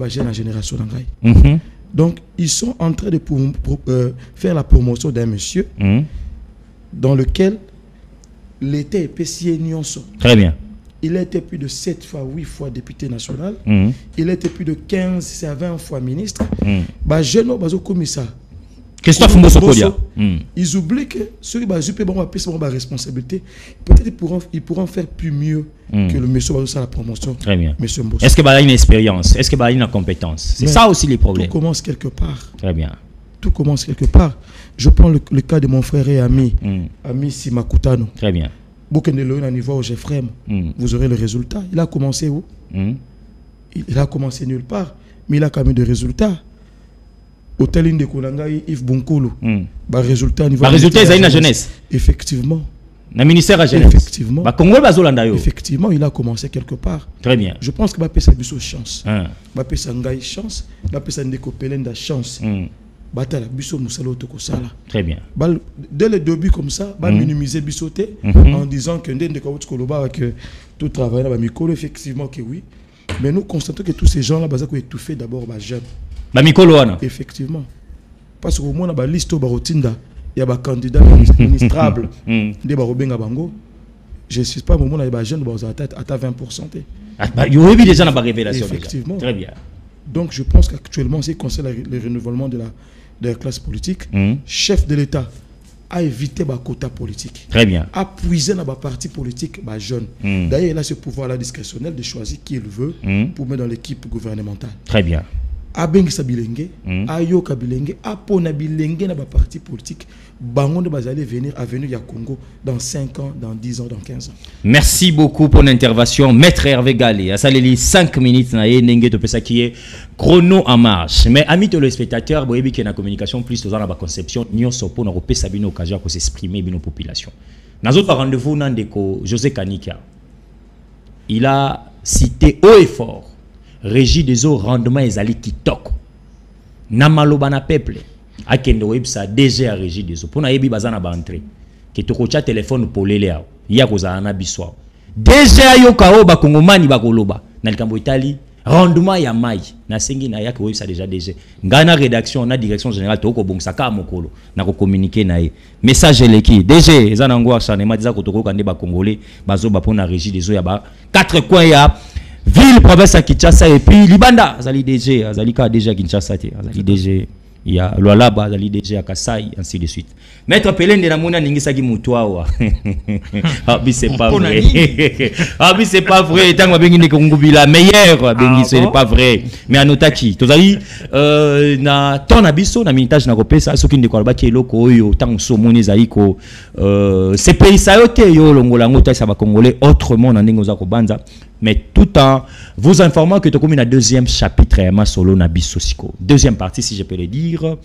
jeunes en génération d'Angaï. Donc ils sont en train de faire la promotion d'un monsieur dans lequel l'État est PCA Nyonso. Très bien. Il a été plus de 7 fois, 8 fois député national. Il a été plus de 15 à 20 fois ministre. Jeunes comme ça. Christophe Mbosso. Ils oublient que ceux qui ont la responsabilité, peut-être ils pourront faire plus mieux que le monsieur qui a la promotion. Très bien. Monsieur Mbosso. Est-ce qu'il y a une expérience? Est-ce qu'il y a une compétence? C'est ça aussi les problèmes. Tout commence quelque part. Très bien. Tout commence quelque part. Je prends le cas de mon frère et ami, ami Simakutano. Très bien. Bokendelo, à niveau au Jeffrem, vous aurez le résultat. Il a commencé où? Il a commencé nulle part, mais il a quand même des résultats. Hôtel de Konangaï, Yves Bonkolo. Résultat niveau. Résultat, il y a une jeunesse. Effectivement. Le ministère de la jeunesse. Effectivement. Effectivement, il a commencé quelque part. Très bien. Je pense que va passer une chance. Va passer une chance. Va passer une chance. Batala biso musalo to kosala. Très bien. Dès le début comme ça, va minimiser bisoté en disant que ndende ka koloba que tout travail là mikolo effectivement que oui. Mais nous constatons que tous ces gens là baza ko étouffer d'abord ba jeunes. Effectivement. Parce qu'au moins, on a une liste de candidats ministrables. Je ne sais pas, au moment où les jeunes sont à 20%. Il y a eu déjà une révélation. Effectivement. Très bien. Donc, je pense qu'actuellement, c'est concerne le renouvellement de la classe politique. Chef de l'État a évité les quotas politiques. Très bien. A puisé dans les partis politiques jeunes. D'ailleurs, il a ce pouvoir-là discrétionnel de choisir qui il veut pour mettre dans l'équipe gouvernementale. Très bien. Abengisa bilenge, ayoka bilenge, apona bilenge na ba parti politique, bango de bazali venir à venir ya Congo dans 5 ans, dans 10 ans, dans 15 ans. Merci beaucoup pour l'intervention, Maître Hervé Galé. À ça les 5 minutes na nenge to pesa qui est chrono en marche. Mais amis téléspectateurs, boyebi qui na communication plus dans la conception, nyonso pour na repesa bino occasion pour s'exprimer bino population. Dans autre rendez-vous nandeko José Kanika. Il a cité haut et fort régie des eaux rendement ezali kitoko na maloba na peuple akende websa DG à régie des eaux pona yebi bazana ba entrer ke to kocha téléphone polele ya ya kozana na biswa DG ayoka o ba kongomani ba koloba na likambo itali rendement ya mai na sengi na yake websa déjà DG ngana rédaction na direction générale to ko bongisa ka mokolo na ko communiquer na ye message leki DG ezana ngo acharnement diza ko to ko kande ba congolais bazo ba pona régie des eaux ya ba 4 coins ya ville province à Kinshasa et puis Libanda azali DG azali ka déjà Kinshasa te azali DG il y a Lualaba azali DG à Kasai ainsi de suite. Maître Pelende na mona ningisa ki mutwa ah mais c'est pas vrai. Ah mais c'est pas vrai tant bengi ne kongubila meilleur bengi c'est pas vrai mais anotaki tozali na ton abiso na minutage na kopesa soki ndeko alba ki eloko oyo tant somoni zali ko c'est pays ça yote yo longola ngota ça va congolais autrement na ndingo za ko banza. Mais tout en vous informant que tu as comme une deuxième chapitre solo na bisosiko. Deuxième partie, si je peux le dire,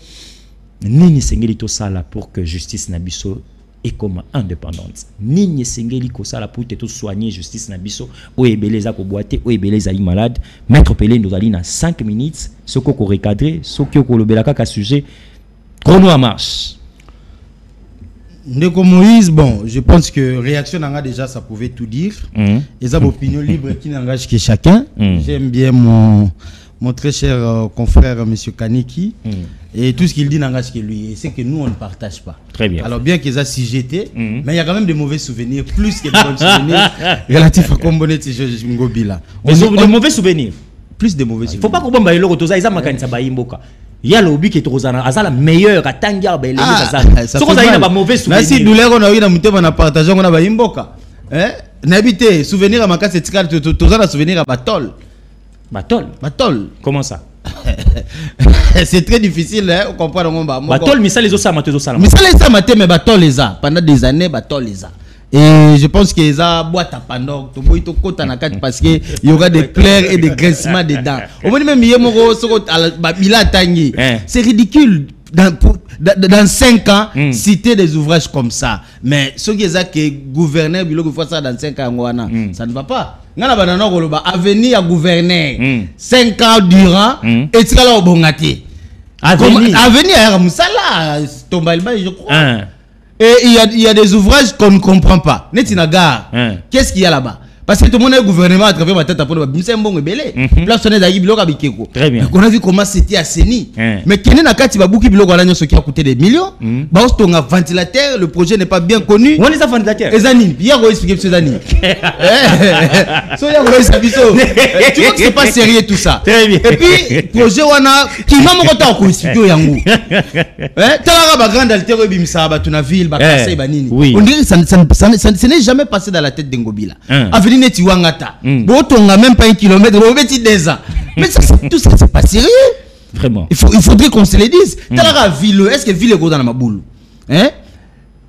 nini sengeli to sala pour que justice na biso est comme indépendante. Nini sengeli ko sala pour te soigner justice na biso o ebeleza ko boiter o ebeleza yi malade. Maître Pelé nous ali na 5 minutes, ce ko recadrer, ce ko lobelaka ka sujet chrono en marche. Ndeko Moïse, bon, je pense que réaction n'anga déjà, ça pouvait tout dire. Et ça, opinion libre qui n'engage que chacun. J'aime bien mon très cher confrère, M. Kaniki. Et tout ce qu'il dit n'engage que lui. Et c'est que nous, on ne partage pas. Très bien. Alors, bien qu'ils aient sijeté, mais il y a quand même de mauvais souvenirs, plus que de bons souvenirs relatifs à Kombonet et Ngobila. De mauvais souvenirs. Plus de mauvais souvenirs. Il ne faut pas qu'on bombe le rotosa, ils ont makanisa baimboka. Il y a le hobby qui est trop zana, azala meilleur à Tangiar belé ça. Ce qu'on a eu n'a mauvais souvenir. Si douleur on a eu dans muté on a partagé on a baimboka. Hein? N'habité souvenir à ma case c'est car tous un souvenir à Batol. Batol. Comment ça? C'est très difficile hein, on comprend on va. Batol mais ça les osama tes osama. Mais ça les osama mais Batol les a pendant des années Batol les a. Et je pense que ça boîte à Pandore, tu vois, tu côté na carte parce que il y aura des pleurs et des grincements dedans. Au moins même c'est ridicule dans 5 ans citer des ouvrages comme ça. Mais ce qui est ça que gouverneur bilo faut ça dans 5 ans ça ne va pas. Ngana banana koloba avenir à gouverner 5 ans durant et tu là bongati. Avenir à Moussala Tombalba je crois. Et il y a des ouvrages qu'on ne comprend pas. Netinagar, qu'est-ce qu'il y a là-bas? Parce que tout le monde est gouvernement à travers ma tête à pour le bon belé. Place on est d'ailleurs biloka bikeko. Très bien. On a vu comment c'était assaini. Mais Kenya Nakati Babouki biloka là ce qui a coûté des millions. Bah on a ventilateur, le projet n'est pas bien connu. On les a ventilateurs. Les années, hier on expliquer ces années. Soya on expliquer. Tu vois que c'est pas sérieux tout ça. Très bien. Et puis projet on a qui m'a mon temps ko expliquer yango. Tala ba grande alter bimsa ba tuna ville ba kasa banini. On dirait ça n'est jamais passé dans la tête d'Ngobila. Neti wangata. Botonga même pas 1 kilomètre, on petit des ans. Mais ça, tout ça, c'est pas sérieux. Vraiment. Il faudrait qu'on se le dise. T'as ville, est-ce que ville est dans ma boule? Hein?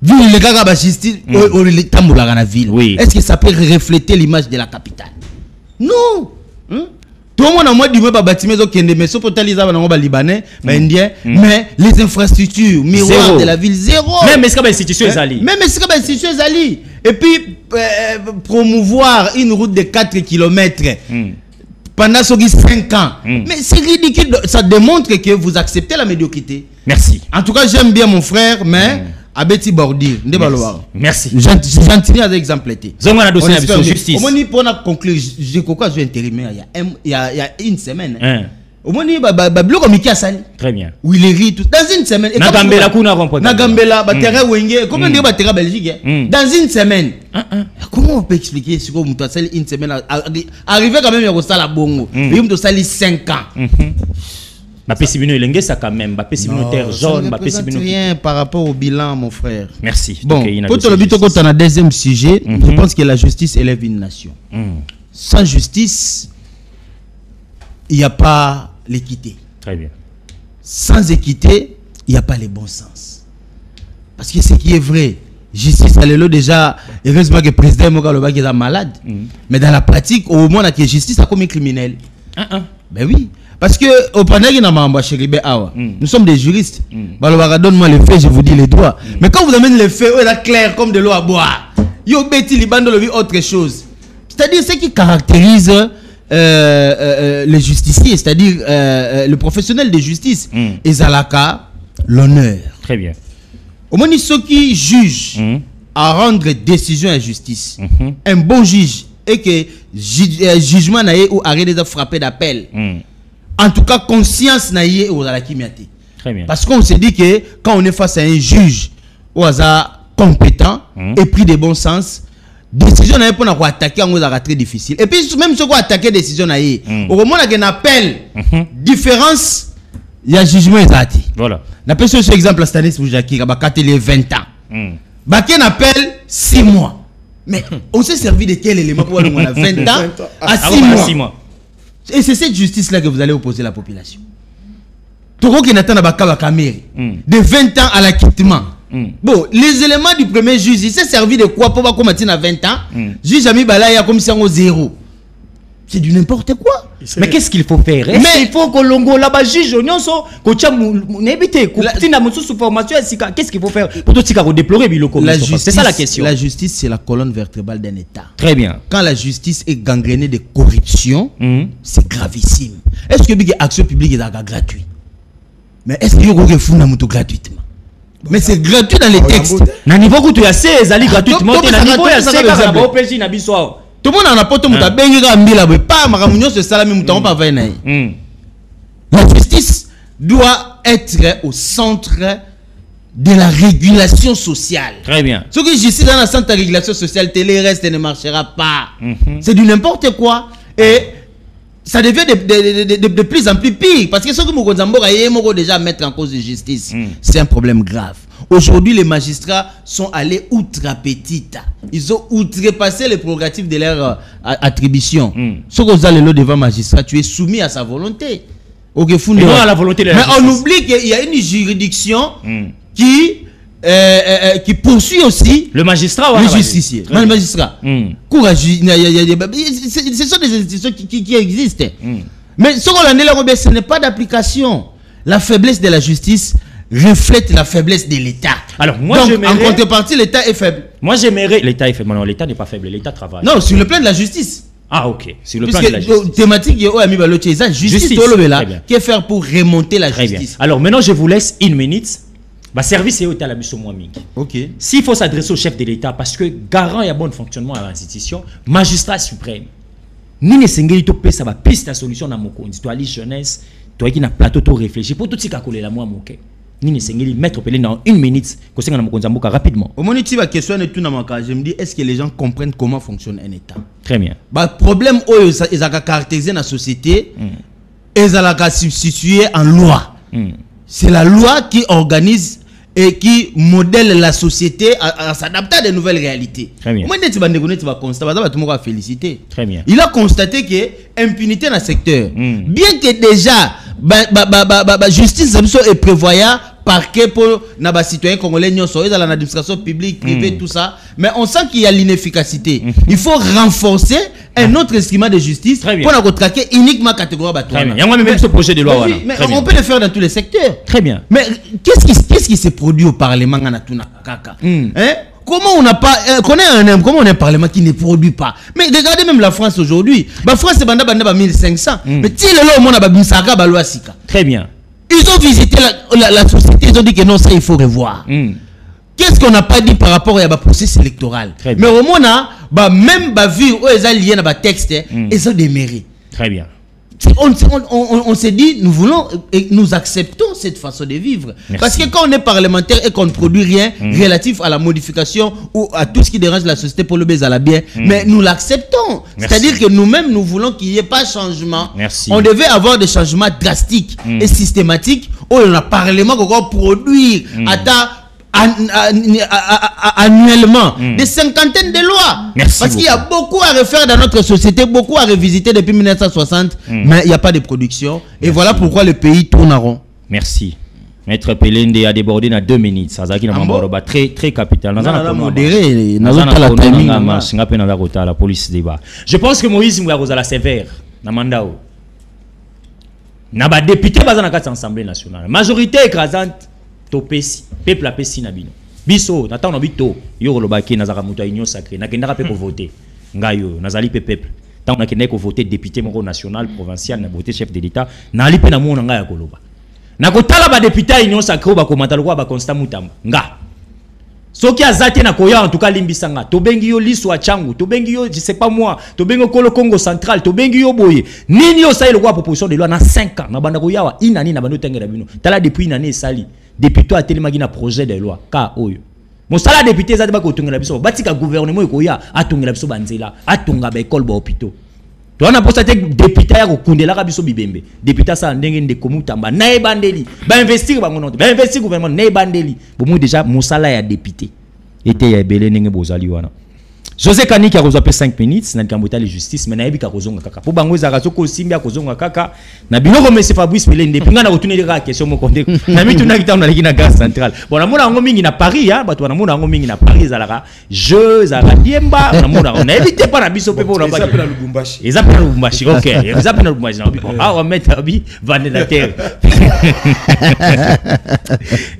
Ville, les gars, justice, on est tamboula dans la ville. Oui. Est-ce que ça peut refléter l'image de la capitale? Non. Tout le monde a moins du même bâtiment qui est mais sauf pour taliser dans libanais, indien, mais les infrastructures, miroir de la ville zéro. Même est-ce que l'institution est allée? Même est-ce que l'institution est allée? Et puis promouvoir une route de 4 km pendant 5 ans. Mais c'est ridicule. Ça démontre que vous acceptez la médiocrité. Merci. En tout cas, j'aime bien mon frère, mais à Betty Bordir. Merci. Gentil à exemple. On a dossier de justice. Au moins, pour conclure, j'ai quoi je vais intérimaire il y a une semaine. Au moins, très bien. Où il est rit tout. Dans une semaine. Nagambela, Batera Wenge, comment dire Batera Belgique? Dans une semaine. Comment on peut expliquer ce qu'on a sali une semaine? Arrivé quand même à la bongo. Il y a sali 5 ans. Bapesibino Elenge, ça quand même. Bapesibino terre jaune. Bapesibino rien par rapport au bilan, mon frère. Merci. Bon, pour le but, quand on a un deuxième sujet, je pense que la justice élève une nation. Sans justice, il n'y a pas l'équité. Très bien. Sans équité, il n'y a pas le bon sens. Parce que ce qui est vrai, justice, allez-le déjà, heureusement que le président Mogaloba est malade. Mais dans la pratique, au moins, la justice a commis criminel. Ben oui. Parce que au nous sommes des juristes. Donne-moi les faits, je vous dis les droits. Mais quand vous amenez les faits, c'est clair comme de l'eau à boire. Yo beti libando le autre chose. C'est-à-dire ce qui caractérise les justiciers, c'est-à-dire le professionnel de justice, et Zalaka, l'honneur. Très bien. Au moins, ceux qui jugent à rendre décision à justice, un bon juge, et que jugement n'a ou arrêté de frapper d'appel. En tout cas, conscience n'a eu aux alakimiaté. Très bien. Parce qu'on se dit que quand on est face à un juge au hasard compétent et pris de bon sens, décision n'a pas pour attaquer en osera très difficile. Et puis même ceux qui ont attaqué décision n'a eu, au moment où on appelle différence, il y a jugement exact. Voilà. On appelle ce exemple à Stanis Boujaki, qui a les 20 ans. Baké appelle 6 mois. Mais on s'est servi de quel élément pour avoir 20 ans à 6 mois. Et c'est cette justice-là que vous allez opposer la population. Toko qui n'attend pas de 20 ans à l'acquittement. Bon, les éléments du premier juge, il s'est servi de quoi pour commencer à 20 ans? Juge Ami Balaya comme si on 0. C'est du n'importe quoi. Mais qu'est-ce qu'il faut faire? Mais il faut que l'ongo là-bas juge, qu'est-ce qu'il faut faire pour tout déplorer c'est ça la question. La justice, c'est la colonne vertébrale d'un État. Très bien. Quand la justice est gangrénée de corruption, c'est gravissime. Est-ce que l'action publique est gratuite? Mais est-ce qu'il y a des fonds gratuitement? Mais c'est gratuit dans les textes. Na niveau où tu as 16 ali gratuitement na niveau ya 16 na ba OPJ na biso. Tout le monde en a pas tout muta benga mbila pas maramunyo ce salami muta pas va naï. La justice doit être au centre de la régulation sociale. Très bien. Ce que je suis dans la centre de régulation sociale, télé reste ne marchera pas. C'est du n'importe quoi et ça devient de plus en plus pire parce que ce que Mokonzambo a déjà mettre en cause de justice, c'est un problème grave. Aujourd'hui, les magistrats sont allés outre-petite. Ils ont outrepassé les prérogatives de leur attribution. Ce que vous allez le devant magistrat, tu es soumis à sa volonté. Et non à la volonté de la justice. Mais on oublie qu'il y a une juridiction qui poursuit aussi le magistrat, le justicier, le magistrat. Courageux, ce sont des institutions qui existent. Mais ce qu'on a dit, ce n'est pas d'application. La faiblesse de la justice reflète la faiblesse de l'État. Alors moi, donc, en contrepartie, l'État est faible. Moi, j'aimerais. L'État est faible. Non, l'État n'est pas faible. L'État travaille. Non, sur le plan de la justice. Ah, ok. Sur le plan de la justice. Thématique, justice, qu'est faire pour remonter la justice. Alors maintenant, je vous laisse une minute. Bah, service est au Talabiso Mouaming. Ok. S'il faut s'adresser au chef de l'État, parce que garant et bon fonctionnement à l'institution, magistrat suprême. Ni ne sengeli to pesa ba piste la solution na mokonzi. Toi, les jeunesse, toi qui na plateau to réfléchir pour tout ce qu'a collé la moi moké. Ni ne sengeli mettre pelé dans une minute que c'est na mokonzi mboka rapidement. Au moment où tu vas questionner tout na maka, je me dis est-ce que les gens comprennent comment fonctionne un État? Très bien. Bah problème ils a caractérisé la société, ils a substitué en loi. C'est la loi qui organise et qui modèle la société à s'adapter à de nouvelles réalités. Très bien. Moi, tu vas constater, tout le monde va féliciter. Très bien. Il a constaté que impunité dans le secteur, bien que déjà, justice est prévoyable parquet pour les citoyens congolais, dans l'administration publique, privée, tout ça, mais on sent qu'il y a l'inefficacité. Il faut renforcer un autre instrument de justice pour traquer uniquement la catégorie bâton. Très bien. Il y a même ce projet de loi. Mais on peut le faire dans tous les secteurs. Très bien. Mais qu'est-ce qui s'est produit au Parlement Comment on n'a pas comment on a un Parlement qui ne produit pas? Mais regardez même la France aujourd'hui. La France c'est 1500. Mais si le monde a bisaka ba loi sika. Très bien. Ils ont visité la société, ils ont dit que non, ça il faut revoir. Qu'est-ce qu'on n'a pas dit par rapport à la processus électoral? Mais au moins, même vu où ils ont lié dans le texte, ils ont déméré. Très bien. On s'est dit, nous voulons et nous acceptons cette façon de vivre. Merci. Parce que quand on est parlementaire et qu'on ne produit rien relatif à la modification ou à tout ce qui dérange la société pour le baiser à la bien, mais nous l'acceptons. C'est-à-dire que nous-mêmes, nous voulons qu'il n'y ait pas de changement. Merci. On devait avoir des changements drastiques et systématiques où on a parlement qu'on va produire annuellement des cinquantaines de lois. Parce qu'il y a beaucoup à refaire dans notre société, beaucoup à revisiter depuis 1960, mais il n'y a pas de production. Et voilà pourquoi le pays tourne en rond. Merci. Maître Pelende a débordé dans 2 minutes. Ça a très très capital. La police débat. Je pense que Moïse Mouarouzala sévère. Namandao. Naba député dans la Assemblée nationale. Majorité écrasante. Topesi peuple a pesi na bino biso natana bito yo lobaki nazaka muto union sacrée nakendaka pe ko voter ngayo nazali pe peuple tant nakendaka ko voter député moko national provincial na voter chef de l'état na ali pe na mona ngaya koloba nakotala ba député union sacrée ba komata lokwa ba Constant Mutamba nga soki azate na koya en tout cas limbisanga to bengi yo liso a changu to bengi yo je sais pas moi to bengi kolo Congo central to bengi yo boye nini yo sai lokwa proposition de loi na 5 ans na banda ko yawa inani na bando tengera bino tala depuis une année sali député a tellement un projet de loi ka oyo mon salaire député za ba ko tongela biso batika gouvernement ko ya atongela biso banzela atonga ba école ba hôpitaux to on a posté député ya ko kundela ka biso bibembe député sa ndenge nde komutamba na ebandeli ba investir ba ngono ba investir gouvernement na ebandeli bo mo déjà mon salaire ya député était ya belé ndenge bozali wana José Kaniki a reçu 5 minutes na kambuta la justice mais na yebi ka kozonga kaka po bango za ko simbi kozonga kaka na bino ko monsieur Fabrice Pelende pinga na kotuneli ka question mo konte na mitu na kitana na likina gare centrale bon na mona ngo mingi na Paris ya bato na mona ngo mingi na Paris zalaka jeux za diemba na mona on évite pas na biso pe pour na ba Ils appellent Lubumbashi. Ils appellent Lubumbashi OK ils appellent Lubumbashi ah on met abi vendre la terre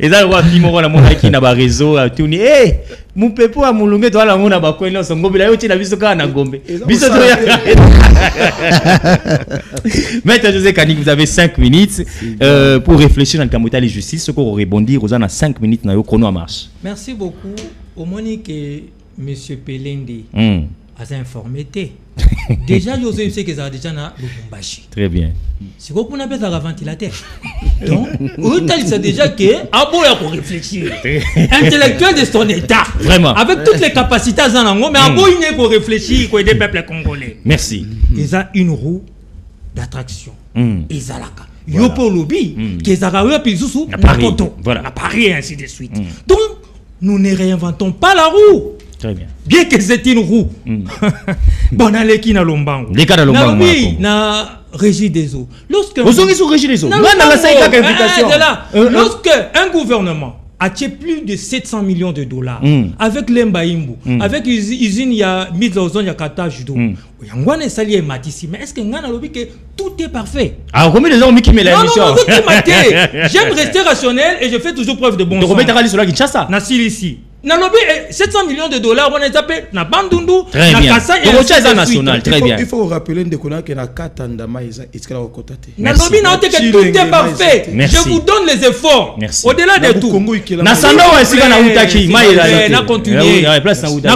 et ça va fimo na mona qui na ba réseau tourner Mon pepo a moulungé toi la mona ba kwena so ngombe la yo tina biso ka na ngombe. Biso to ya. Maître José Kanik, vous avez 5 minutes pour réfléchir dans le Kamotali justice, ce qu'on rebondir aux 5 minutes na yo chrono en marche. Merci beaucoup. Au moment que monsieur Pelende a informé déjà je sais que ça a déjà na Lubumbashi. Très bien. C'est quoi qu'on appelle ça un ventilateur. Donc, il sait déjà que Aboya pour réfléchir. Intellectuel de son état. Vraiment. Avec toutes les capacités à Zanango, mais Aboya il est pour réfléchir pour aider le peuple congolais. Merci. Ils ont une roue d'attraction. Ils ont la Yopo lobby qui est à Paris. Voilà. À Paris et ainsi de suite. Donc, nous ne réinventons pas la roue. Très bien. Bien que c'est une roue. Bon, on qui na lombango. Les cas de lombango. Na régie des eaux. Lorsque régie des eaux. Lorsque un gouvernement a tué plus de 700 millions de dollars avec l'Embaïmbo, avec usine il y a mise aux zones il y a catage d'eau. Yangwane sali est matissime. Mais est-ce que ngana lobi que tout est parfait? Ah, combien de gens qui met la mission? J'aime rester rationnel et je fais toujours preuve de bon sens. Kinshasa. Nasil ici. Nalobi 700 millions de dollars, on est tapé na Bandundu, na Kassa et national. Très bien. Il faut rappeler que na Katandama est au côté. Nalobi na que tout est parfait. Je vous donne les efforts. Au-delà de tout. Na sanda wa sika na utaki, maïla. Na continuer. Na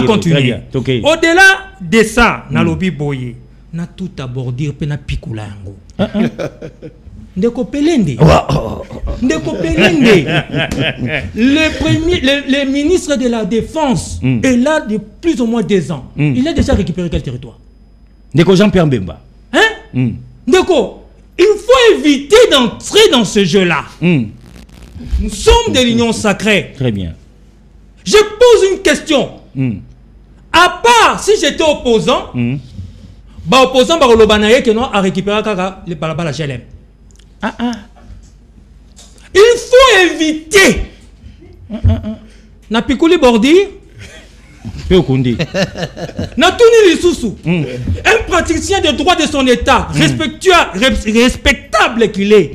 continuer. Au-delà de ça, nalobi boye. Na tout abordir pe na pikula yango. Ndeko Pelende. Le ministre de la Défense est là de plus ou moins 2 ans. Il a déjà récupéré quel territoire? Ndeko Jean-Pierre Mbemba. Hein? Ndeko, il faut éviter d'entrer dans ce jeu-là. Nous sommes de l'union sacrée. Très bien. Je pose une question. À part si j'étais opposant, opposant par l'Obanaye qui a récupéré le Palabala GLM. Il faut éviter. Na pikuli bordi. Na tuni lisusu. Un praticien de droit de son état, respectable qu'il est,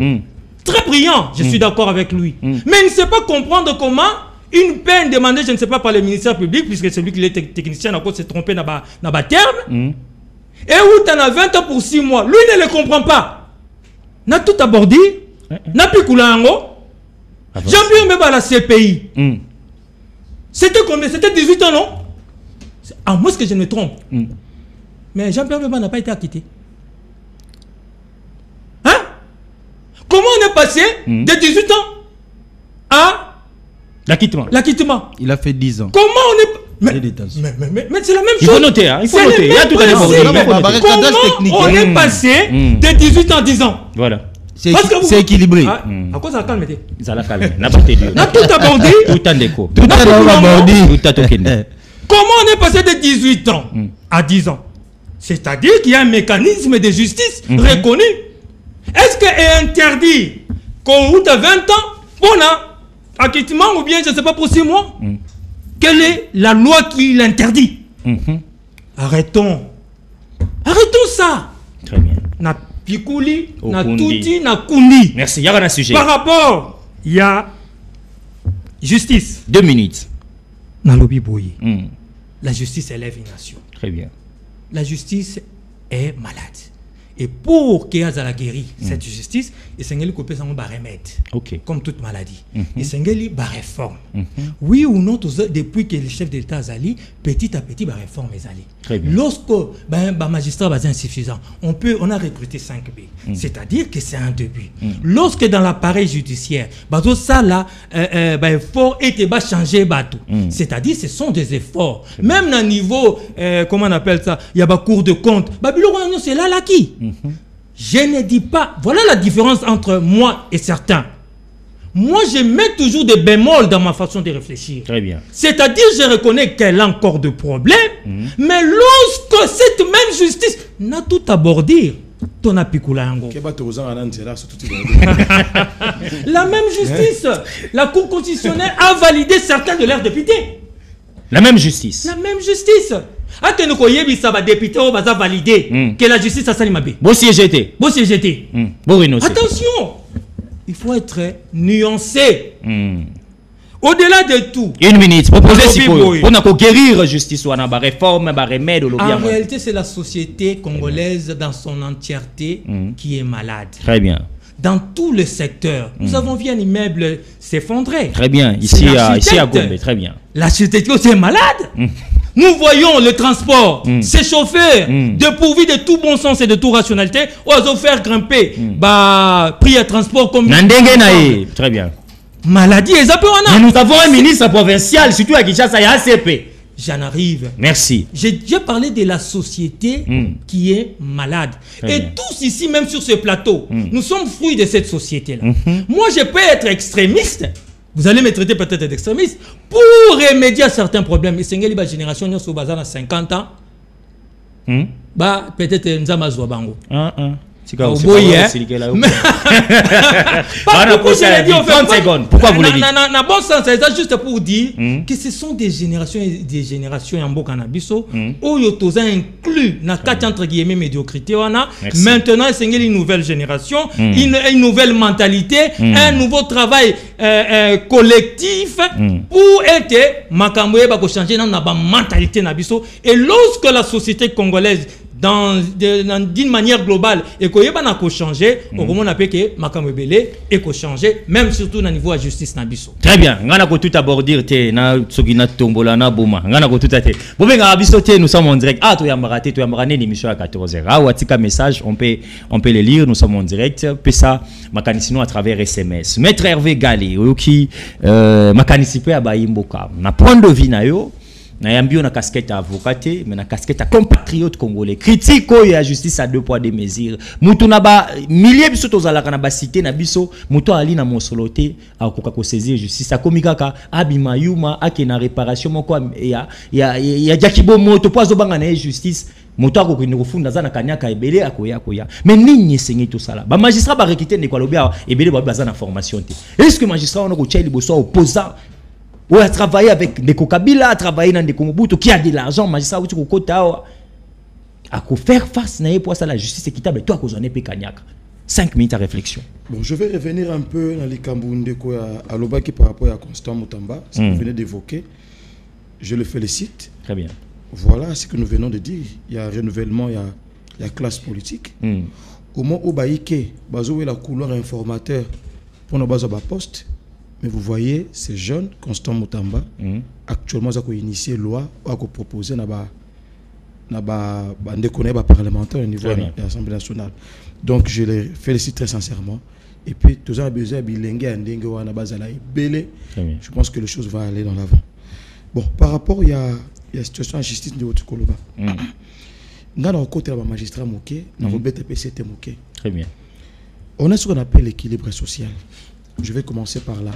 très brillant, je suis d'accord avec lui. Mais il ne sait pas comprendre comment une peine demandée, je ne sais pas, par le ministère public, puisque c'est lui qui est technicien, à cause s'est trompé dans le terme. Et où tu en as 20 ans pour 6 mois. Lui ne le comprend pas. Na tout abordi, na pikulango. Jean-Pierre Mbemba la CPI. C'était combien? C'était 18 ans, non? À moins que je me trompe. Mais Jean-Pierre Mbemba n'a pas été acquitté. Hein? Comment on est passé de 18 ans à l'acquittement? Il a fait 10 ans. Comment on est... Mais c'est la même chose. Il faut noter, hein? Il faut noter. Il y a tout à l'heure. Comment on est passé de 18 ans à 10 ans? Voilà. C'est équilibré. À cause de la calme. Ça la calme. N'a pas tenu. N'a tout abordé. Tout en déco. Tout abordé. Tout a toqué. Comment on est passé de 18 ans à 10 ans? C'est-à-dire qu'il y a un mécanisme de justice reconnu. Est-ce qu'il est interdit qu'on route à 20 ans pour un acquittement ou bien, je ne sais pas, pour 6 mois? Quelle est la loi qui l'interdit? Arrêtons. Arrêtons ça. Très bien. Na pikuli, na touti, na kundi. Merci. Il y a un sujet. Par rapport, il y a justice. 2 minutes. Na lobby boye. La justice élève une nation. Très bien. La justice est malade. Et pour qu'il y ait la guéri, cette justice, il s'engage à remettre. Comme toute maladie. Il s'engage à réforme. Oui ou non, depuis que le chef de l'État a allé, petit à petit, la réforme est allée. Lorsque le magistrat est insuffisant, on a recruté 5B. C'est-à-dire que c'est un début. Lorsque dans l'appareil judiciaire, ça là, il faut changer. C'est-à-dire que ce sont des efforts. Même à niveau, comment on appelle ça, il y a des cours de compte. C'est là qui. Je ne dis pas, voilà la différence entre moi et certains. Moi, je mets toujours des bémols dans ma façon de réfléchir. Très bien. C'est-à-dire, je reconnais qu'elle a encore de problèmes, mais lorsque cette même justice n'a tout abordé, ton apicula yango. La même justice, la Cour constitutionnelle a validé certains de leurs députés. La même justice. La même justice. Député va valider que la justice a salimabé. Bon CGT. Bon CGT. Bon Renault. Attention, il faut être nuancé. Au-delà de tout, une minute, proposez si on a guérir justice ou on a réforme, remède. En réalité, c'est la société congolaise dans son entièreté qui est malade. Très bien. Dans tous les secteurs, nous avons vu un immeuble s'effondrer. Très bien. Ici à Gombe, très bien. L'architecture, c'est malade. Nous voyons le transport, ces chauffeurs, dépourvus de tout bon sens et de toute rationalité, osent faire grimper prix à transport comme... Très bien. Maladie et mais nous avons un ministre provincial, surtout à Kinshasa, il y a ACP. J'en arrive. Merci. J'ai parlé de la société qui est malade. Très et bien. Tous ici, même sur ce plateau, nous sommes fruits de cette société-là. Moi, je peux être extrémiste. Vous allez me traiter peut-être d'extrémiste pour remédier à certains problèmes. Et c'est une génération qui a 50 ans. Peut-être nous avons bango. Pourquoi vous le dites? Dans bon sens, c'est juste pour dire que ce sont des générations en Bokanabiso où ils sont inclus dans quatre entre guillemets médiocrité. Maintenant, c'est une nouvelle génération, une nouvelle mentalité, un nouveau travail d'une pour être makamboye ba ko changer dans la mentalité nabiso. Et lorsque la société congolaise d'une manière globale et qu'on a changé on appelle que makamebele et qu'on changer même surtout au niveau de la justice nabiso. Très bien, ngana ko tout aborder te na sokina tombola na boma ngana ko tout ate bobenga abiso te nous sommes en direct to yambara l'émission à 14h watika message on peut les lire, nous sommes en direct pesa makanisino à travers SMS. Maître Hervé Galé qui makanisipe à Bayimboka na point de vue na yo na yambio na casquette avocat mais na casquette compatriote congolais critique ya justice à deux poids deux mesures mutu na ba milliers biso tozalaka na ba cité na biso mutu ali na mosoloté akoka ko saisir justice akomikaka abima yuma ake na réparation moko ya jakibo moto poizo banga na justice mutu akoko ni kufunda za na kanyaka ebele akoya mais nini sengi to sala ba magistrat ba rekiter ne kwa lobia ebele ba bazana formation te est-ce que magistrat on ko tcheli boso opposant ou à travailler avec Ndeko Kabila, à travailler dans Ndeko Mobutu, qui a de l'argent, magistrat, ou côté à faire face à la justice équitable, toi, qu'on en est 5 minutes à réflexion. Bon, je vais revenir un peu dans les Kambundeko à Lobaki par rapport à Constant Moutamba, ce que vous venez d'évoquer. Je le félicite. Très bien. Voilà ce que nous venons de dire. Il y a renouvellement, il y a classe politique. Au moment où Baïké, Bazo est la couleur informateur pour nos bases à poste. Mais vous voyez, ces jeunes, Constant Moutamba, actuellement, ils ont initié une loi, ils ont proposé des parlementaires au niveau de l'Assemblée nationale. Donc, je les félicite très sincèrement. Et puis, tous les besoin je pense que les choses vont aller dans l'avant. Bon, par rapport, il y a la situation en justice de Haute-Koloba. Nous avons côté de magistrat Mouké, nous avons BTPCT Mouké. Très bien. On a ce qu'on appelle l'équilibre social. Je vais commencer par là.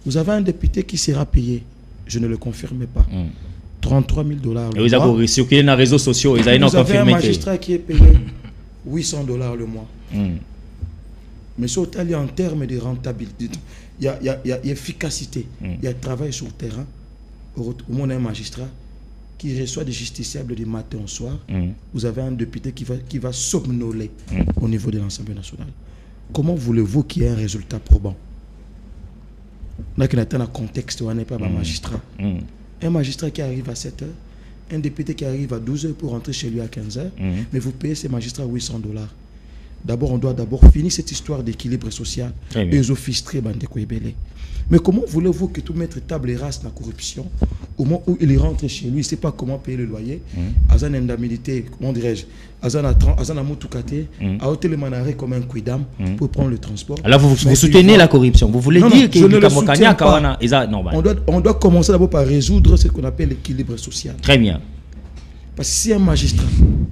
Vous avez un député qui sera payé, je ne le confirme pas, 33 000 $. Vous avez sur les réseaux sociaux, ils ont confirmé. Vous avez un magistrat qui est payé 800 $ le mois. Mais surtout, en termes de rentabilité, il y a efficacité, il y a travail sur le terrain. Au moins, un magistrat qui reçoit des justiciables du matin au soir. Vous avez un député qui va somnoler au niveau de l'Assemblée nationale. Comment voulez-vous qu'il y ait un résultat probant? On a un contexte où on n'est pas un magistrat. Un magistrat qui arrive à 7h, un député qui arrive à 12h pour rentrer chez lui à 15h, mais vous payez ces magistrats 800 $. D'abord, on doit finir cette histoire d'équilibre social. Les offices très bandés. Mais comment voulez-vous que tout mettre table et race la corruption au moment où il rentre chez lui, il ne sait pas comment payer le loyer, Azan indemnité, comment dirais-je, Azan a moutoukate, a ôté le manaré comme un quidam pour prendre le transport. Alors vous soutenez la corruption, vous voulez dire on doit commencer d'abord par résoudre ce qu'on appelle l'équilibre social. Très bien. Parce que si un magistrat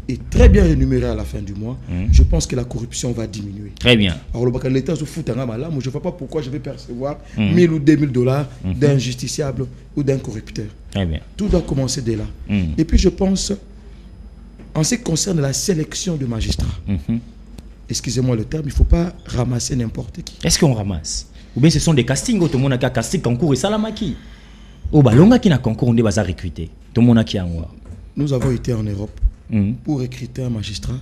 est très bien rémunéré à la fin du mois, je pense que la corruption va diminuer. Très bien. Alors l'État se fout en là, moi je ne vois pas pourquoi je vais percevoir 1000 ou 2000 $ d'un justiciable ou d'un corrupteur. Très bien. Tout doit commencer dès là. Et puis je pense, en ce qui concerne la sélection de magistrats, excusez-moi le terme, il ne faut pas ramasser n'importe qui. Est-ce qu'on ramasse? Ou bien ce sont des castings, tout le monde a un casting concours et salamaki. Ou bien l'on a qui n'a concours, on est recruté. Tout le monde a qui a un. Nous avons été en Europe pour recruter un magistrat.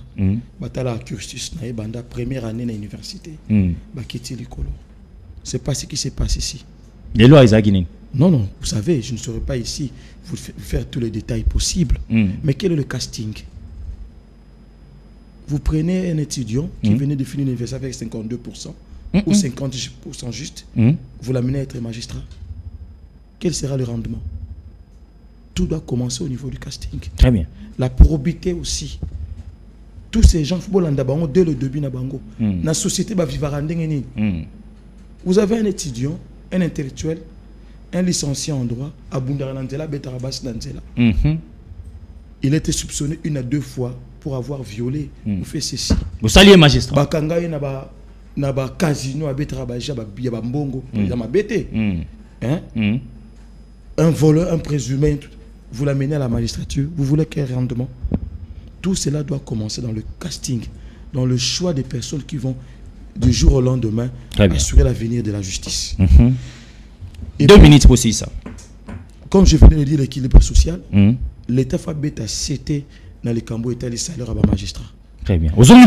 Batala cursus na banda première année à l'université. Ce n'est pas ce qui se passe ici. Les lois, ils Non, non, vous savez, je ne serai pas ici vous faire tous les détails possibles. Mais quel est le casting? Vous prenez un étudiant qui venait de finir l'université avec 52% ou 50% juste, vous l'amenez à être magistrat. Quel sera le rendement? Tout doit commencer au niveau du casting. Très bien. La probité aussi. Tous ces gens, dès le début, la société va vivre. Vous avez un étudiant, un intellectuel, un licencié en droit, à Bundaranandela, Betarabas Nanzela. Il a été soupçonné 1 à 2 fois pour avoir violé ou fait ceci. Vous saluez magistrat. Bakanga na ba casino à Betarabas, ba mbongo, un voleur, un présumé, vous l'amenez à la magistrature, vous voulez quel rendement? Tout cela doit commencer dans le casting, dans le choix des personnes qui vont du jour au lendemain assurer l'avenir de la justice. 2 minutes pour ça. Comme je venais de dire, l'équilibre social, l'État fait à c'était dans les Cambo et les salaires à magistrat. Très bien. Vous avez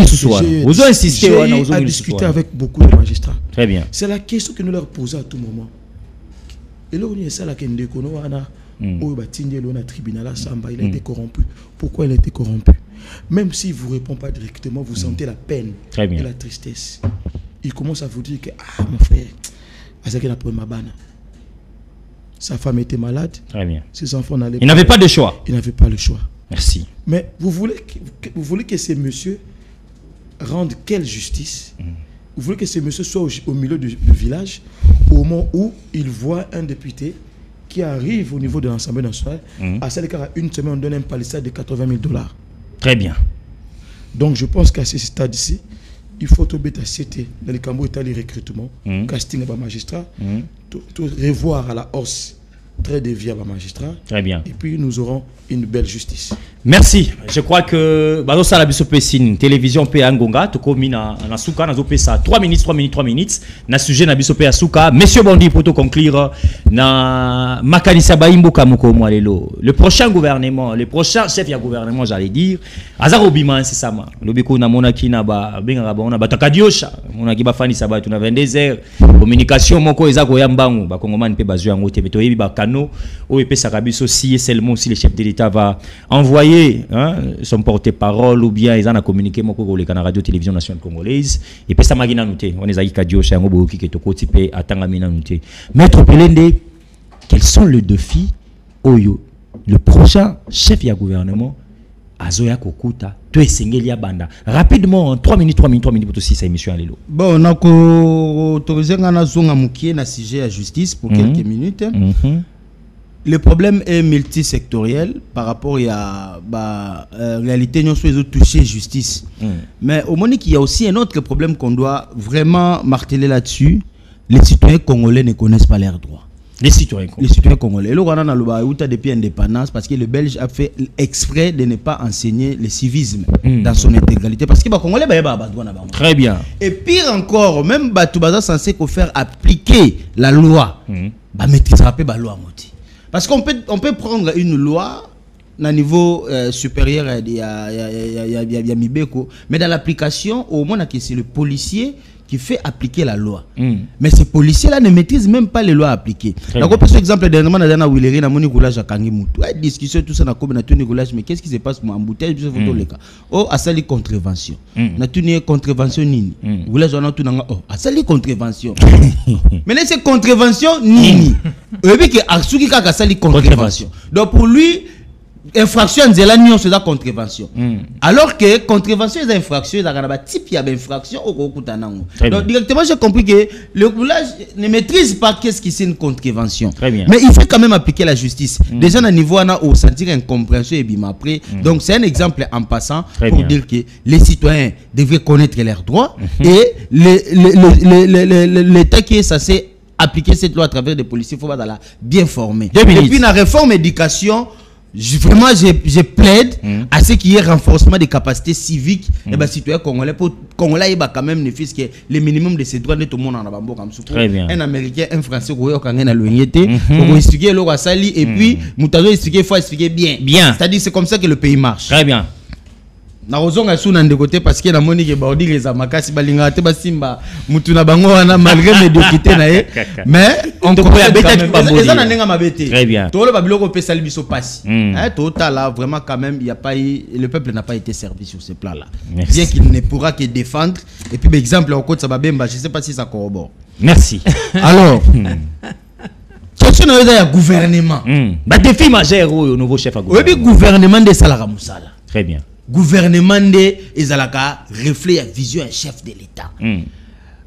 insisté à discuter avec beaucoup de magistrats. Très bien. C'est la question que nous leur posons à tout moment. Et là, on est ça, le tribunal il a été corrompu. Pourquoi il a été corrompu? Même s'il ne vous répond pas directement, vous sentez la peine et la tristesse. Il commence à vous dire que mon frère, sa femme était malade. Très bien. Ses enfants n'allaient pas. Il n'avait pas de choix. Il n'avait pas le choix. Merci. Mais vous voulez que ces messieurs rendent quelle justice? Vous voulez que ces messieurs soient au milieu du village au moment où ils voient un député qui arrive au niveau de l'Assemblée nationale, à celle à une semaine, on donne un palissade de $80,000. Très bien. Donc je pense qu'à ce stade-ci, il faut tout citer dans les Cambodges et les recrutements, casting à magistrat, tout revoir à la hausse très dévié à magistrat. Très bien. Et puis nous aurons une belle justice. Merci. Je crois que Bazosa la Bissopesine, télévision P Angonga, Tokomina, Nasuka, Nazopesa, 3 minutes. Na sujet na Bissopé Asuka. Monsieur Bondi, pour tout conclure, na Makanisa Baimbo Kamuko Moalelo. Le prochain gouvernement, le prochain chef de gouvernement, j'allais dire, Azaro Biman, c'est ça, Lobiko na Monaki na ba, Bengaba, on a Batakadiosha, Monaki Bafani Sabat, on a 22 heures, communication, Moko Ezako Yambangu, Bakongoman Pe Bazu Yango, Tebetoyebi Bakano, OEP Sakabiso, si et seulement si le chef de l'État va envoyer son porte-parole ou bien ils en a communiqué mon collègue à la radio-télévision nationale congolaise et puis ça m'a noté on est à Ikadio chez Angobo qui est au côté à Tangamina noté. Maître Pelende, quels sont les défis Oyo le prochain chef du gouvernement Azoya Kokuta to Sengelia Banda rapidement 3 minutes pour aussi cette émission Alelo. Bon on a autorisé ngana zonga mukie na sujet à justice pour quelques minutes. Le problème est multisectoriel par rapport à la réalité nous sommes touchés justice. Mais au moment qu'il y a aussi un autre problème qu'on doit vraiment marteler là-dessus, les citoyens congolais ne connaissent pas leurs droits. Les citoyens congolais. Et là, on a depuis l'indépendance parce que le Belge a fait exprès de ne pas enseigner le civisme dans son intégralité. Parce que les Congolais, très bien. Et pire encore, même Batoubaza censé faire appliquer la loi, maîtrisera pas la loi. Parce qu'on peut prendre une loi à niveau supérieur à Mibeko, mais dans l'application, au moins, c'est le policier qui fait appliquer la loi. Mais ces policiers-là ne maîtrisent même pas les lois appliquées. Donc, par exemple, dernièrement, dans Willery, dans Goulage à Kangimutu, discussion, tout ça, mais qu'est-ce qui se passe en bouteille? Oh, à sali contravention. Na tuni contravention nini. Goulage on a tout dans oh, à sali contravention. Mais c'est contravention nini. Et puis que Asuki ka sali contravention. Donc pour lui infraction c'est la nuance de la contravention. Alors que contravention est infraction, il y a type il y a infraction au kokutanango. Donc directement j'ai compris que le goulage ne maîtrise pas qu'est-ce qui c'est une contravention. Mais il faut quand même appliquer la justice. Déjà à niveau on a au sentir incompréhension et bim après. Donc c'est un exemple en passant pour dire que les citoyens devraient connaître leurs droits et l'État qui est censé appliquer cette loi à travers des policiers, il faut la bien former. Et puis la réforme éducation, vraiment je plaide à ce qu'il y ait renforcement des capacités civiques et ben citoyens congolais pour Congolais quand même ne fût-ce que le minimum de ses droits de tout le monde en abambo comme ça. Un Américain, un Français qui est en loyauté, pour expliquer le sali et puis mutazo expliquer faut expliquer bien. C'est-à-dire c'est comme ça que le pays marche. Très bien. na rozonga suna de côté parce que na moni ke baudi les amakasi balinga te basimba mutu na bango wana malgré médiocrité na ye mais on peut ça na nenga mabete très bien to le babiloko pesa libiso passe total là vraiment quand même il y a pas eu, le peuple n'a pas été servi sur ce plan là. Merci. Bien qu'il ne pourra que défendre et puis exemple au côté ça babemba je sais pas si ça corrobore. Merci. Alors question na ya gouvernement ba défi majeur au nouveau chef à gouvernement. Oui gouvernement de Salara Moussala. Très bien. Gouvernement de Ezalaka reflet la vision un chef de l'État.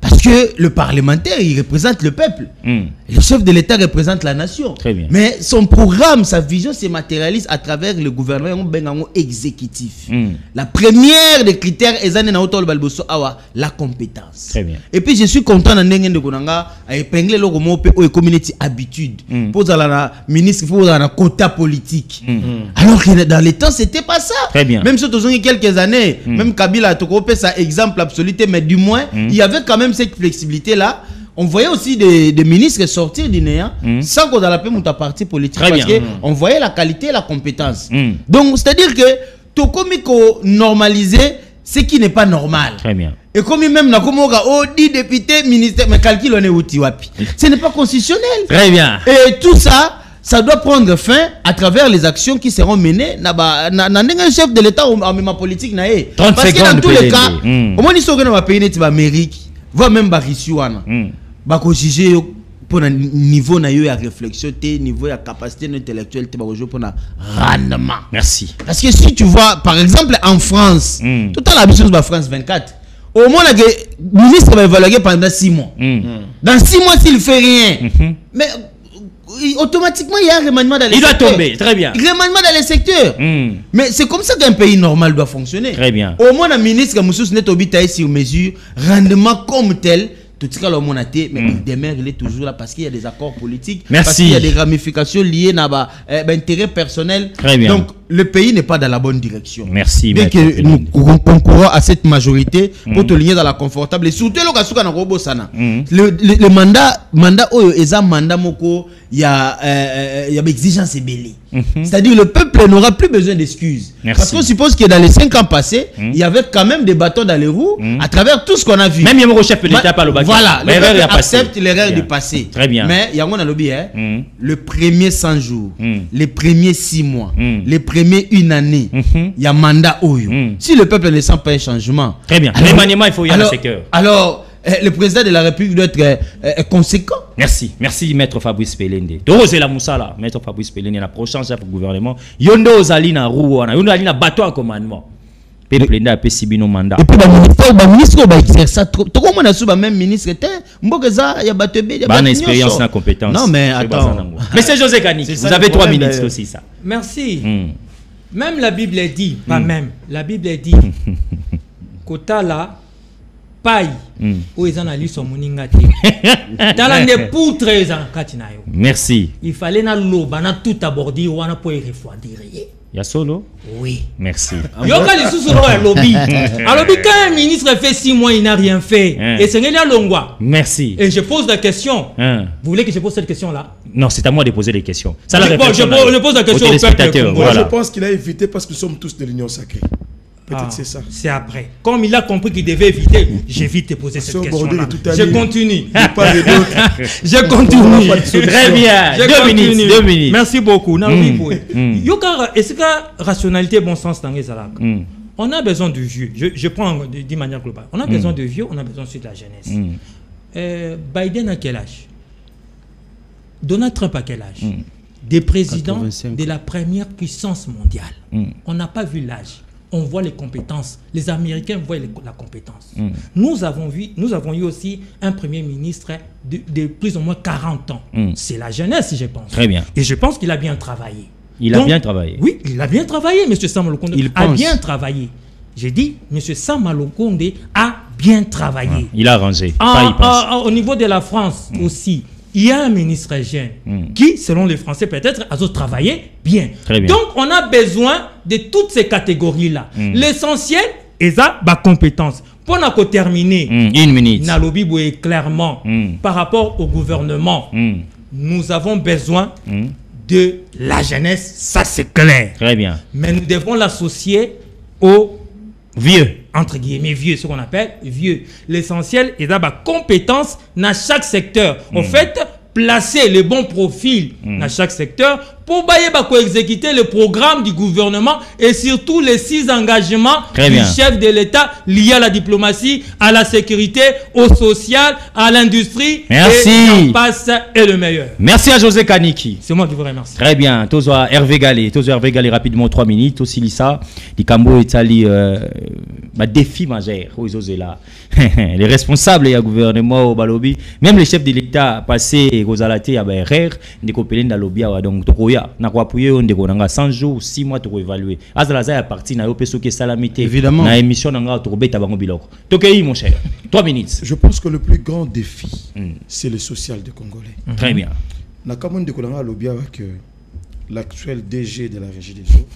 Parce que le parlementaire, il représente le peuple. Le chef de l'État représente la nation. Très bien. Mais son programme, sa vision se matérialise à travers le gouvernement exécutif. La première des critères est la compétence. Très bien. Et puis je suis content de Konanga à épingler le mot au community habitude. Pour la ministre, pour la quota politique. Alors que dans les temps, c'était pas ça. Très bien. Même si tu as quelques années, même Kabila a topé ça exemple absolu, mais du moins, il y avait quand même cette flexibilité là. On voyait aussi des ministres sortir du néant sans qu'on ait la peine de parti politique. Très parce qu'on voyait la qualité et la compétence. Donc c'est à dire que tout comme normaliser ce qui n'est pas normal. Très bien. Et comme même na komoga 10 députés ministère mais calcul on est outil wapi. Ce n'est pas constitutionnel. Très bien. Et tout ça ça doit prendre fin à travers les actions qui seront menées na un chef de l'État ou ma politique na e. Parce que dans tous les cas, au moins ils sont dans pays net Amérique, voire même Barisiwana. Bako juger pour un niveau na yo ya réflexion té niveau ya capacité intellectuelle té bako jouer pour un rendement. Merci. Parce que si tu vois par exemple en France, tout à l'habitude de France 24, au moins le ministre va évaluer pendant 6 mois. Dans 6 mois s'il fait rien, mais automatiquement il y a un remaniement dans les secteurs. Il doit tomber, très bien. Remaniement dans les secteurs. Mais c'est comme ça qu'un pays normal doit fonctionner. Très bien. Au moins, le ministre Moussous n'est pas sur mesure, rendement comme tel. Tout ce qu'on a mais il demeure, il est toujours là parce qu'il y a des accords politiques. Merci. Parce qu'il y a des ramifications liées à l'intérêt personnel. Très bien. Donc, le pays n'est pas dans la bonne direction. Merci. Bien que nous concourons à cette majorité pour te lier dans la confortable. Et surtout, le mandat, moko, il y a exigence et belé. C'est-à-dire le peuple n'aura plus besoin d'excuses. Parce qu'on suppose que dans les 5 ans passés, il y avait quand même des bâtons dans les roues à travers tout ce qu'on a vu. Même le chef de l'État par le bâton. Voilà, le peuple accepte l'erreur du passé. Très bien. Mais il y a un lobby, le premier 100 jours, les premiers 6 mois, les premiers 1 année, il y a mandat Oyo. Si le peuple ne sent pas un changement. Très bien. Remaniement, il faut y aller dans le secteur. Alors, le président de la République doit être conséquent. Merci. Merci, Maître Fabrice Pelende. Dorosé la Moussala, Maître Fabrice Pelende, la prochaine chef du gouvernement. Yondo Zalina Rouana, Yondo Zalina bateau à commandement. Pelende a Pessibino mandat. Et puis, le ministre va exercer ça trop. Tout le monde a sous le même ministre. Mbokaza, il y a bateau. Bonne expérience, la compétence. Non, mais attends. Mais c'est José Gani. Vous avez 3 minutes aussi, ça. Merci. Même la Bible dit, pas même, la Bible dit, Kota là, paille, où ils en ont lu son moningate. Dans la nepoutre, ils en katinayo. Merci. Il fallait na l'eau, na tout aborder, ou on pour y refroidir. Y'a solo? Oui. Merci. Yoka les sous un lobby. Un lobby, quand un ministre fait 6 mois, il n'a rien fait. Et c'est Nélia Longwa. Merci. Et je pose la question. Vous voulez que je pose cette question-là? Non, c'est à moi de poser les questions. Ça, je pose la question au peuple. Moi, je pense qu'il a évité parce que nous sommes tous de l'Union sacrée. Peut-être c'est ça. C'est après. Comme il a compris qu'il devait éviter, j'évite de poser cette question-là. Je continue. Je continue. Très bien. 2 minutes. Merci beaucoup. Est-ce que la rationalité bon sens dans les Alak? On a besoin de vieux. Je prends d'une manière globale. On a besoin de vieux, on a besoin aussi de la jeunesse. Biden à quel âge? Donald Trump à quel âge? Des présidents 85. De la première puissance mondiale. On n'a pas vu l'âge. On voit les compétences. Les Américains voient la compétence. Nous avons eu aussi un premier ministre de plus ou moins 40 ans. C'est la jeunesse, je pense. Très bien. Et je pense qu'il a bien travaillé. Il a bien travaillé. Oui, il a bien travaillé, M. Samuel Okonde. Il a bien travaillé. J'ai dit, M. Samuel Okonde a bien travaillé. Il a arrangé. Au niveau de la France aussi, il y a un ministre jeune qui, selon les Français, peut-être, a travaillé bien. Très bien. Donc, on a besoin de toutes ces catégories-là. L'essentiel est sa compétence. Pour terminer, 1 minute. Nalobi Boué, clairement, par rapport au gouvernement, nous avons besoin de la jeunesse, ça c'est clair. Très bien. Mais nous devons l'associer au vieux. Entre guillemets, vieux, ce qu'on appelle vieux. L'essentiel est d'avoir compétence dans chaque secteur. En fait, placer les bons profils dans chaque secteur pour exécuter le programme du gouvernement et surtout les 6 engagements du chef de l'État liés à la diplomatie, à la sécurité, au social, à l'industrie. Merci. Et j'en passe est le meilleur. Merci à José Kaniki. C'est moi qui vous remercie. Très bien. Tozo Hervé Galé. Tozo Hervé Galé rapidement 3 minutes. Aussi Lisa. Dikambo est allé défi majeur. Là. Les responsables et le gouvernement au Balobi, même les chefs de l'État passés aux alatés à BRR, des copains d'Alobia donc Tokoya. Na kwa puye on de konanga 100 jours 6 mois to évaluer azalaza ya parti na yo peso ke salamité évidemment na émission nanga to beta bango biloko tokei mon cher 3 minutes. Je pense que le plus grand défi c'est le social des Congolais. Très bien. Na kamon de konanga lobia que l'actuel DG de la Régie des eaux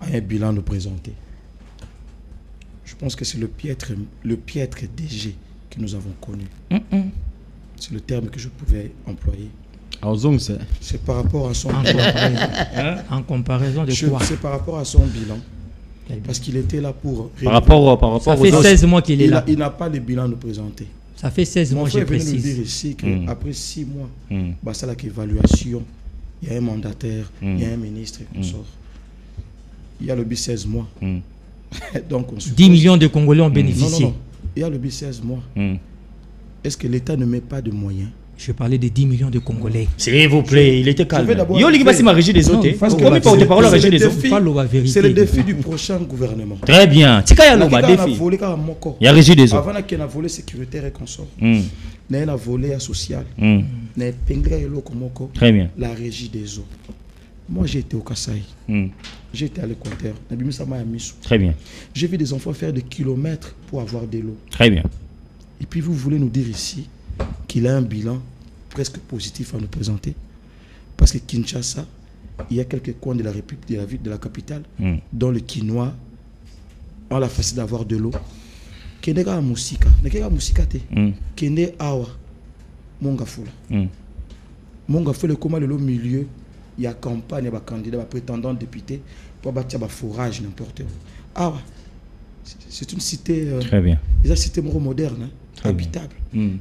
a un bilan nous présenter. Je pense que c'est le piètre DG que nous avons connu. C'est le terme que je pouvais employer. C'est par rapport à son bilan. En comparaison de quoi? C'est par rapport à son bilan. Parce qu'il était là pour... Par rapport ça fait 16 mois qu'il est là. Il n'a pas le bilan à nous présenter. Ça fait 16 mois, j'ai précisé. Nous dire ici qu'après 6 mois, c'est l'évaluation. Il y a un mandataire, il y a un ministre et consort. Il y a le BI 16 mois. Donc, 10 millions de Congolais ont bénéficié. Non. Il y a le BI 16 mois. Est-ce que l'État ne met pas de moyens? Je parlais de 10 millions de Congolais. S'il vous plaît, il était calme. C'est le défi du prochain gouvernement. Très bien. Il y a régi des eaux. Avant qu'il y ait un volet sécuritaire et consort. Il y a un volet social. Très bien. La régie des eaux. Moi, j'ai été au Kasaï. J'ai été à l'Équateur. Très bien. J'ai vu des enfants faire des kilomètres pour avoir de l'eau. Très bien. Et puis vous voulez nous dire ici qu'il a un bilan presque positif à nous présenter. Parce que Kinshasa, il y a quelques coins de la République, de la ville, de la capitale, dont le quinoa a la facilité d'avoir de l'eau. Kende ka musika, nekeka musika te. Kende awa mongafula. Mongafula comment le milieu, il y a campagne, il y a candidat, il y a prétendant député pour bâtir un forage n'importe où. Awa, c'est une cité. Très bien. C'est une cité moderne. Habitable.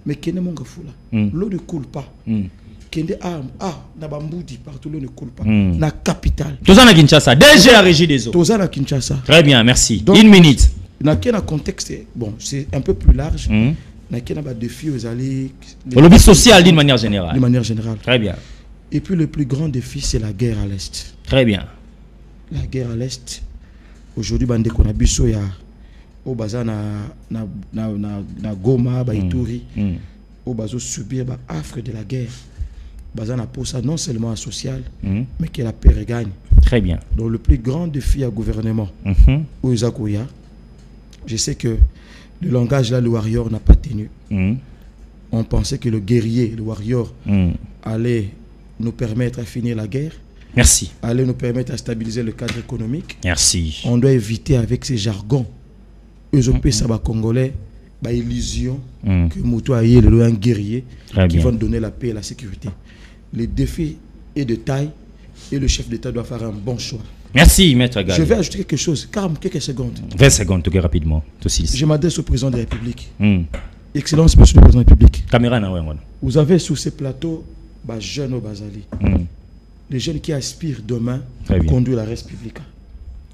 Mais Kende Mongafula, l'eau ne coule pas. Kende Nabamboudi, partout l'eau ne coule pas. La capitale. Tozana Kinshasa, déjà la régie des eaux. Tozana Kinshasa. Très bien, merci. Donc, 1 minute. Dans quel contexte, bon, c'est un peu plus large. Dans quel défi aux alliés. Le lobby social d'une manière générale. D'une manière générale. Très bien. Et puis le plus grand défi, c'est la guerre à l'Est. Très bien. La guerre à l'Est. Aujourd'hui, bande qu'on a biso ya. Au baza na Goma, Ituri, au bazo subir ba affre de la guerre. Baza na pour ça non seulement social, mais que la paix regagne. Très bien. Donc le plus grand défi à gouvernement, au Isakoya, je sais que le langage là, le warrior n'a pas tenu. On pensait que le guerrier, le warrior, allait nous permettre à finir la guerre. Merci. Allait nous permettre à stabiliser le cadre économique. Merci. On doit éviter avec ces jargons. Eux ça va Congolais, bah illusion que Moutou Aye est un guerrier qui va donner la paix et la sécurité. Le défi est de taille et le chef d'État doit faire un bon choix. Merci, Maître Galé. Je vais ajouter quelque chose, car quelques secondes. 20 secondes, tout rapidement. Je m'adresse au président de la République. Excellence, monsieur le président de la République. Caméra, vous avez sur ces plateaux bah, jeunes au Bazali. Les jeunes qui aspirent demain à conduire la République.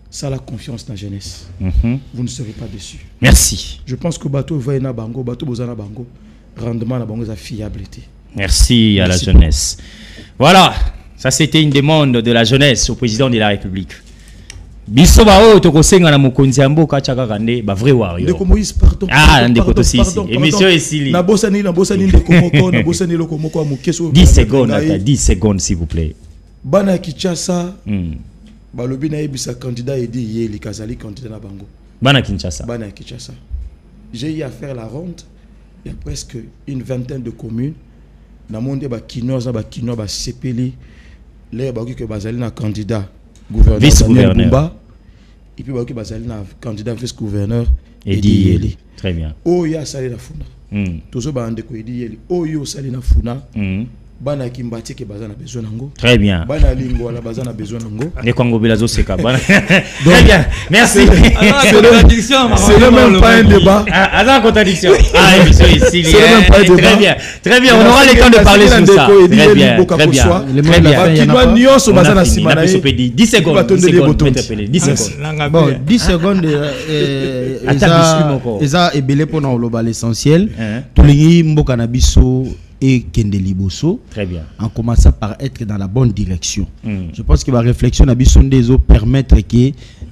Ça, la confiance dans la jeunesse. Vous ne serez pas déçus. Merci. Je pense que bateau va na bango, bateau bozana bango, rendement na bango sa fiabilité. Merci à la jeunesse. Voilà, ça c'était une demande de la jeunesse au président de la République. Biso bao to kosenga na mokonzi ya mboka chaka kande ba vrai warrior. Ndeko Moïse pardon. Ndeko to sisi. Émission esili. Na bosani ndeko moko, na bosani loko moko a mokeso. 10 secondes, 10 secondes s'il vous plaît. Bana Kinshasa. Balobi na ebisa candidat edi yeli kazali candidat na bango. Bana Kinshasa. Bana Kinshasa. J'ai eu à faire la ronde. Il y a presque une vingtaine de communes. Na monde ba kinoza ba kino ba sepeli. Les ba que bazali na candidat gouverneur vice-gouverneur. Et puis ba que bazali na candidat vice-gouverneur edi yeli. Très bien. Oh ya sali na funa. Tozo ba ande ko edi yeli. Oh yo sali na funa. bana kimbati ke bazana besoin nango. Très bien. Bana lingo la bazana besoin nango. Ne Kongo Belazo Seka. Très bien. Merci. C'est même pas un débat. Attends, contradiction. Ah, émission ici. C'est même pas un débat. Très bien. Très bien, on aura le temps de parler sur ça. Très bien. Très bien. Très bien. Qui doit nuance bazana simana. 10 secondes. 10 secondes. Bon, 10 secondes. Eza ebele pour nous l'essentiel. Tous les mboka na biso et Kende Liboso. Très bien. En commençant par être dans la bonne direction. Je pense que ma réflexion à Bisson des eaux permettre que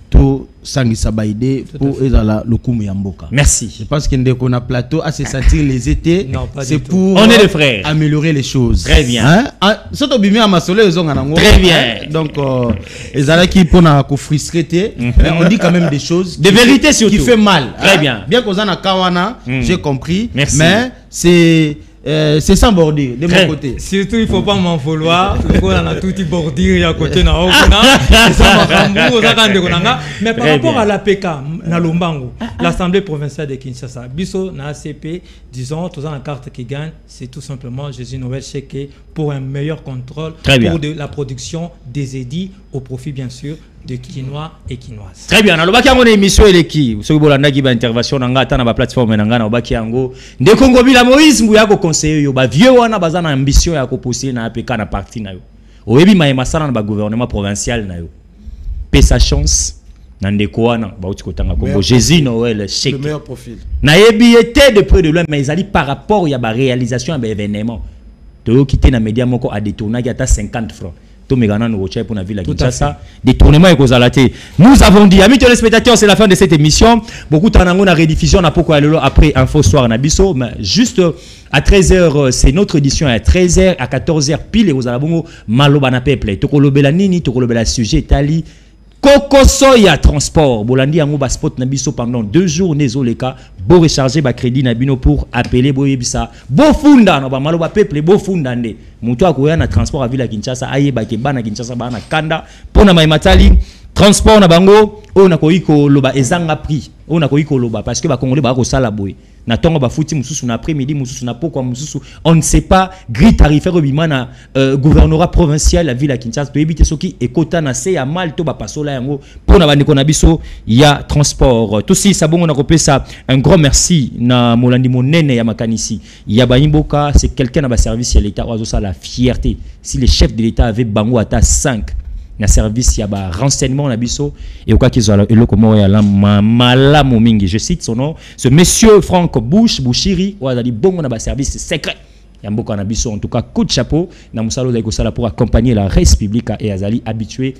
tout sangi sabaïde pour le koumou yamboka. Merci. Je pense qu'on a plateau à se sentir les étés. C'est pour on est des frères. Améliorer les choses. Très bien. Hein? Très bien. Donc les gens qui pour nous frustrer, on dit quand même des choses. De vérité surtout. Qui fait mal. Très bien. Bien qu'on en a kawana, j'ai compris. Merci. Mais c'est sans bordure de mon côté. Surtout, il ne faut pas m'en vouloir. On a tout petit bordure à côté. Mais par rapport à l'APK, l'Assemblée provinciale de Kinshasa, Bisso, na ACP, disons, tous la carte qui gagne, c'est tout simplement Jésus Noël Cheke pour un meilleur contrôle pour de la production des édits au profit, bien sûr, de quinoa et quinoise. Très bien. Alors, on a une émission qui ce que vous avez intervention dans la plateforme na baki yango de Congo bila Moïse mbuya ko conseiller yo ba vieux wana bazana ambition ya ko pousser na APK na parti na yo. Oyebi ma masana na ba gouvernement provincial na yo. Pesa chance na ndeko wana ba uti kotanga Congo Jésus Noël Cheke. Le meilleur profil. Na yebi était de près de loin mais ils allaient par rapport ya ba réalisation ba événement. To quitter na média moko a détourner qui ata 50 francs. Pour la ville à Kinshasa, détournement et causalité. Nous avons dit, amis téléspectateurs, c'est la fin de cette émission. Beaucoup de temps, on a rédiffusion, on a pourquoi après Info Soir, Nabiso, mais juste à 13h, c'est notre édition à 13h, à 14h pile, et vous allez voir, Malobana Peple, Tokolobela Nini, Tokolobela Sujet, Tali. Koko Soya Transport, Bolandi yango ba spot na biso pendant 2 jours nezoleka, bo recharger ba crédit na bino pour appeler bo yebisa, bo funda no ba maloba peuple bo funda nde. Mutu akoya na transport à ville à Kinshasa ayeba ke bana Kinshasa bana kanda pona maimatali transport na bango o na koiko loba ezanga prix, o na koiko loba parce que ba congolais ba ko sala boy. Na tongo ba futi mususu na après-midi mususu na poko mususu on ne sait pas grille tarifaire bimana gouvernorat provincial la ville à Kinshasa to éviter soki ekota na se ya mal to ba pasola yango pona ba ndeko na biso ya transport tout si sabongo na kopesa un grand merci na molandi monene ya makanisi ya Bayimboka c'est quelqu'un na ba service ya l'état ozo ça la fierté si les chefs de l'état avaient bango ata 5 na service ya ba renseignement na biso et au cas qu'ils ont eloko mo ya la malamu mingi je cite son nom ce monsieur Franck Bouchiri ou azali bongo na ba service secret ya mboka na biso en tout cas coup de chapeau na musalo za ikosala pour accompagner la res publique et azali habitué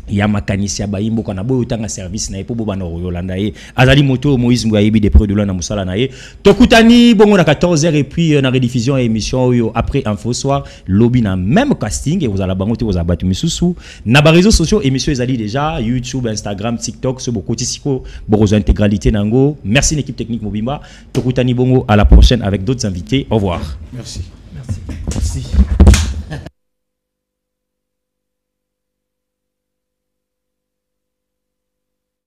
ya makanisi ya Bayimboka na boyo tanga service na epo boba na Yolanda ye azali moto Moïse Mbuyayebi des près de na musala na ye tokutani bongo na 14h et puis na rediffusion émission yo après Info Soir lobby na même casting et vous allez bango te vous abatu misusu na ba réseaux sociaux émission ezali déjà YouTube Instagram TikTok ce beaucoup tisiko bozo intégralité nango merci l'équipe technique Mobimba tokutani bongo à la prochaine avec d'autres invités au revoir merci merci